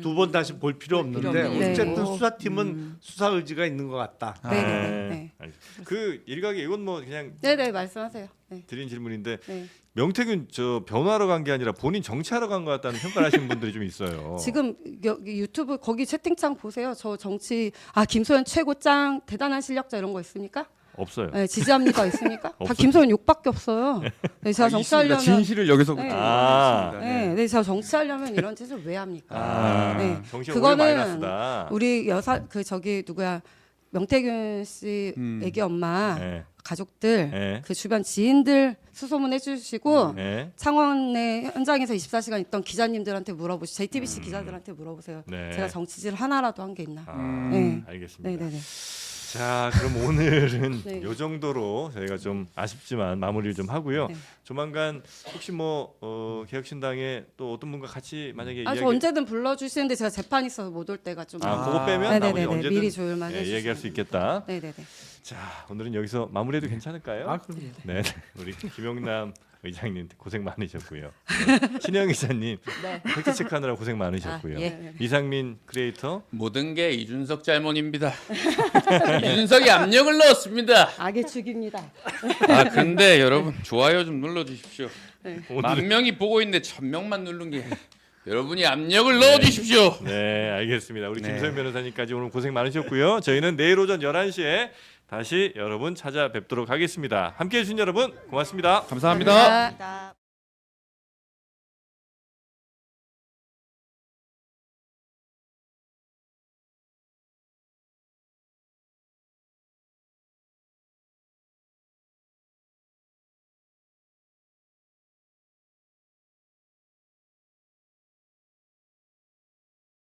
A: 두 번 다시 볼 필요 없는데
B: 없네.
A: 어쨌든
B: 네.
A: 수사팀은 수사 의지가 있는 것 같다.
B: 네네네. 네.
D: 알겠습니다. 그 일각에 이건 뭐 그냥
B: 네네 말씀하세요. 네.
D: 드린 질문인데
B: 네.
D: 명태균 저 변호하러 간 게 아니라 본인 정치하러 간 것 같다는 평가를 하시는 분들이 좀 있어요.
B: 지금 여기 유튜브 거기 채팅창 보세요. 저 정치 김소연 최고 짱 대단한 실력자 이런 거 있습니까?
D: 없어요.
B: 네, 지지합니다 있습니까? 다
D: 없어요.
B: 김소연 욕밖에 없어요. 네, 제가
C: 있습니다.
B: 정치하려면
C: 진실을 여기서부터
B: 네.
C: 말하겠습니다.
B: 네, 네, 제가 정치하려면 이런 짓을 왜 합니까? 네.
D: 정신
B: 그거는
D: 오히려 마이너스다.
B: 우리 여사 그 저기 누구야 명태균 씨 애기 엄마
D: 네.
B: 가족들
D: 네.
B: 그 주변 지인들 수소문해 주시고
D: 네.
B: 창원의 현장에서 24시간 있던 기자님들한테 물어보시고 JTBC 기자들한테 물어보세요.
D: 네.
B: 제가 정치질 하나라도 한 게 있나?
D: 아,
B: 네.
D: 알겠습니다.
B: 네네네.
D: 자, 그럼 오늘은
B: 네.
D: 요 정도로 저희가 좀 아쉽지만 마무리를 좀 하고요.
B: 네.
D: 조만간 혹시 뭐 개혁신당에 또 어떤 분과 같이 만약에
B: 아, 저 언제든 불러주시는데 제가 재판 있어서 못 올 때가 좀.
D: 그거 빼면 나머지
B: 네네네.
D: 언제든
B: 미리 조율만 해주시면.
D: 얘기할 수 있겠다.
B: 네네네.
D: 자, 오늘은 여기서 마무리해도 괜찮을까요?
C: 아, 그럼요.
D: 네, 우리 김용남 의장님 고생 많으셨고요. 네. 신영 기자님
E: 네.
D: 팩트 체크하느라 고생 많으셨고요.
E: 아, 예.
D: 이상민 크리에이터
F: 모든 게 이준석 잘못입니다. 이준석이 압력을 넣었습니다.
B: 악의 축입니다.
F: 아 근데 여러분 좋아요 좀 눌러주십시오.
D: 오늘
F: 만 명이 보고 있는데 1000명만 누른 게 여러분이 압력을 넣어주십시오.
D: 네, 알겠습니다. 우리
C: 네.
D: 김소연 변호사님까지 오늘 고생 많으셨고요. 저희는 내일 오전 11시에 다시 여러분 찾아뵙도록 하겠습니다. 함께해 주신 여러분 고맙습니다.
F: 감사합니다.
B: 감사합니다.
E: 감사합니다.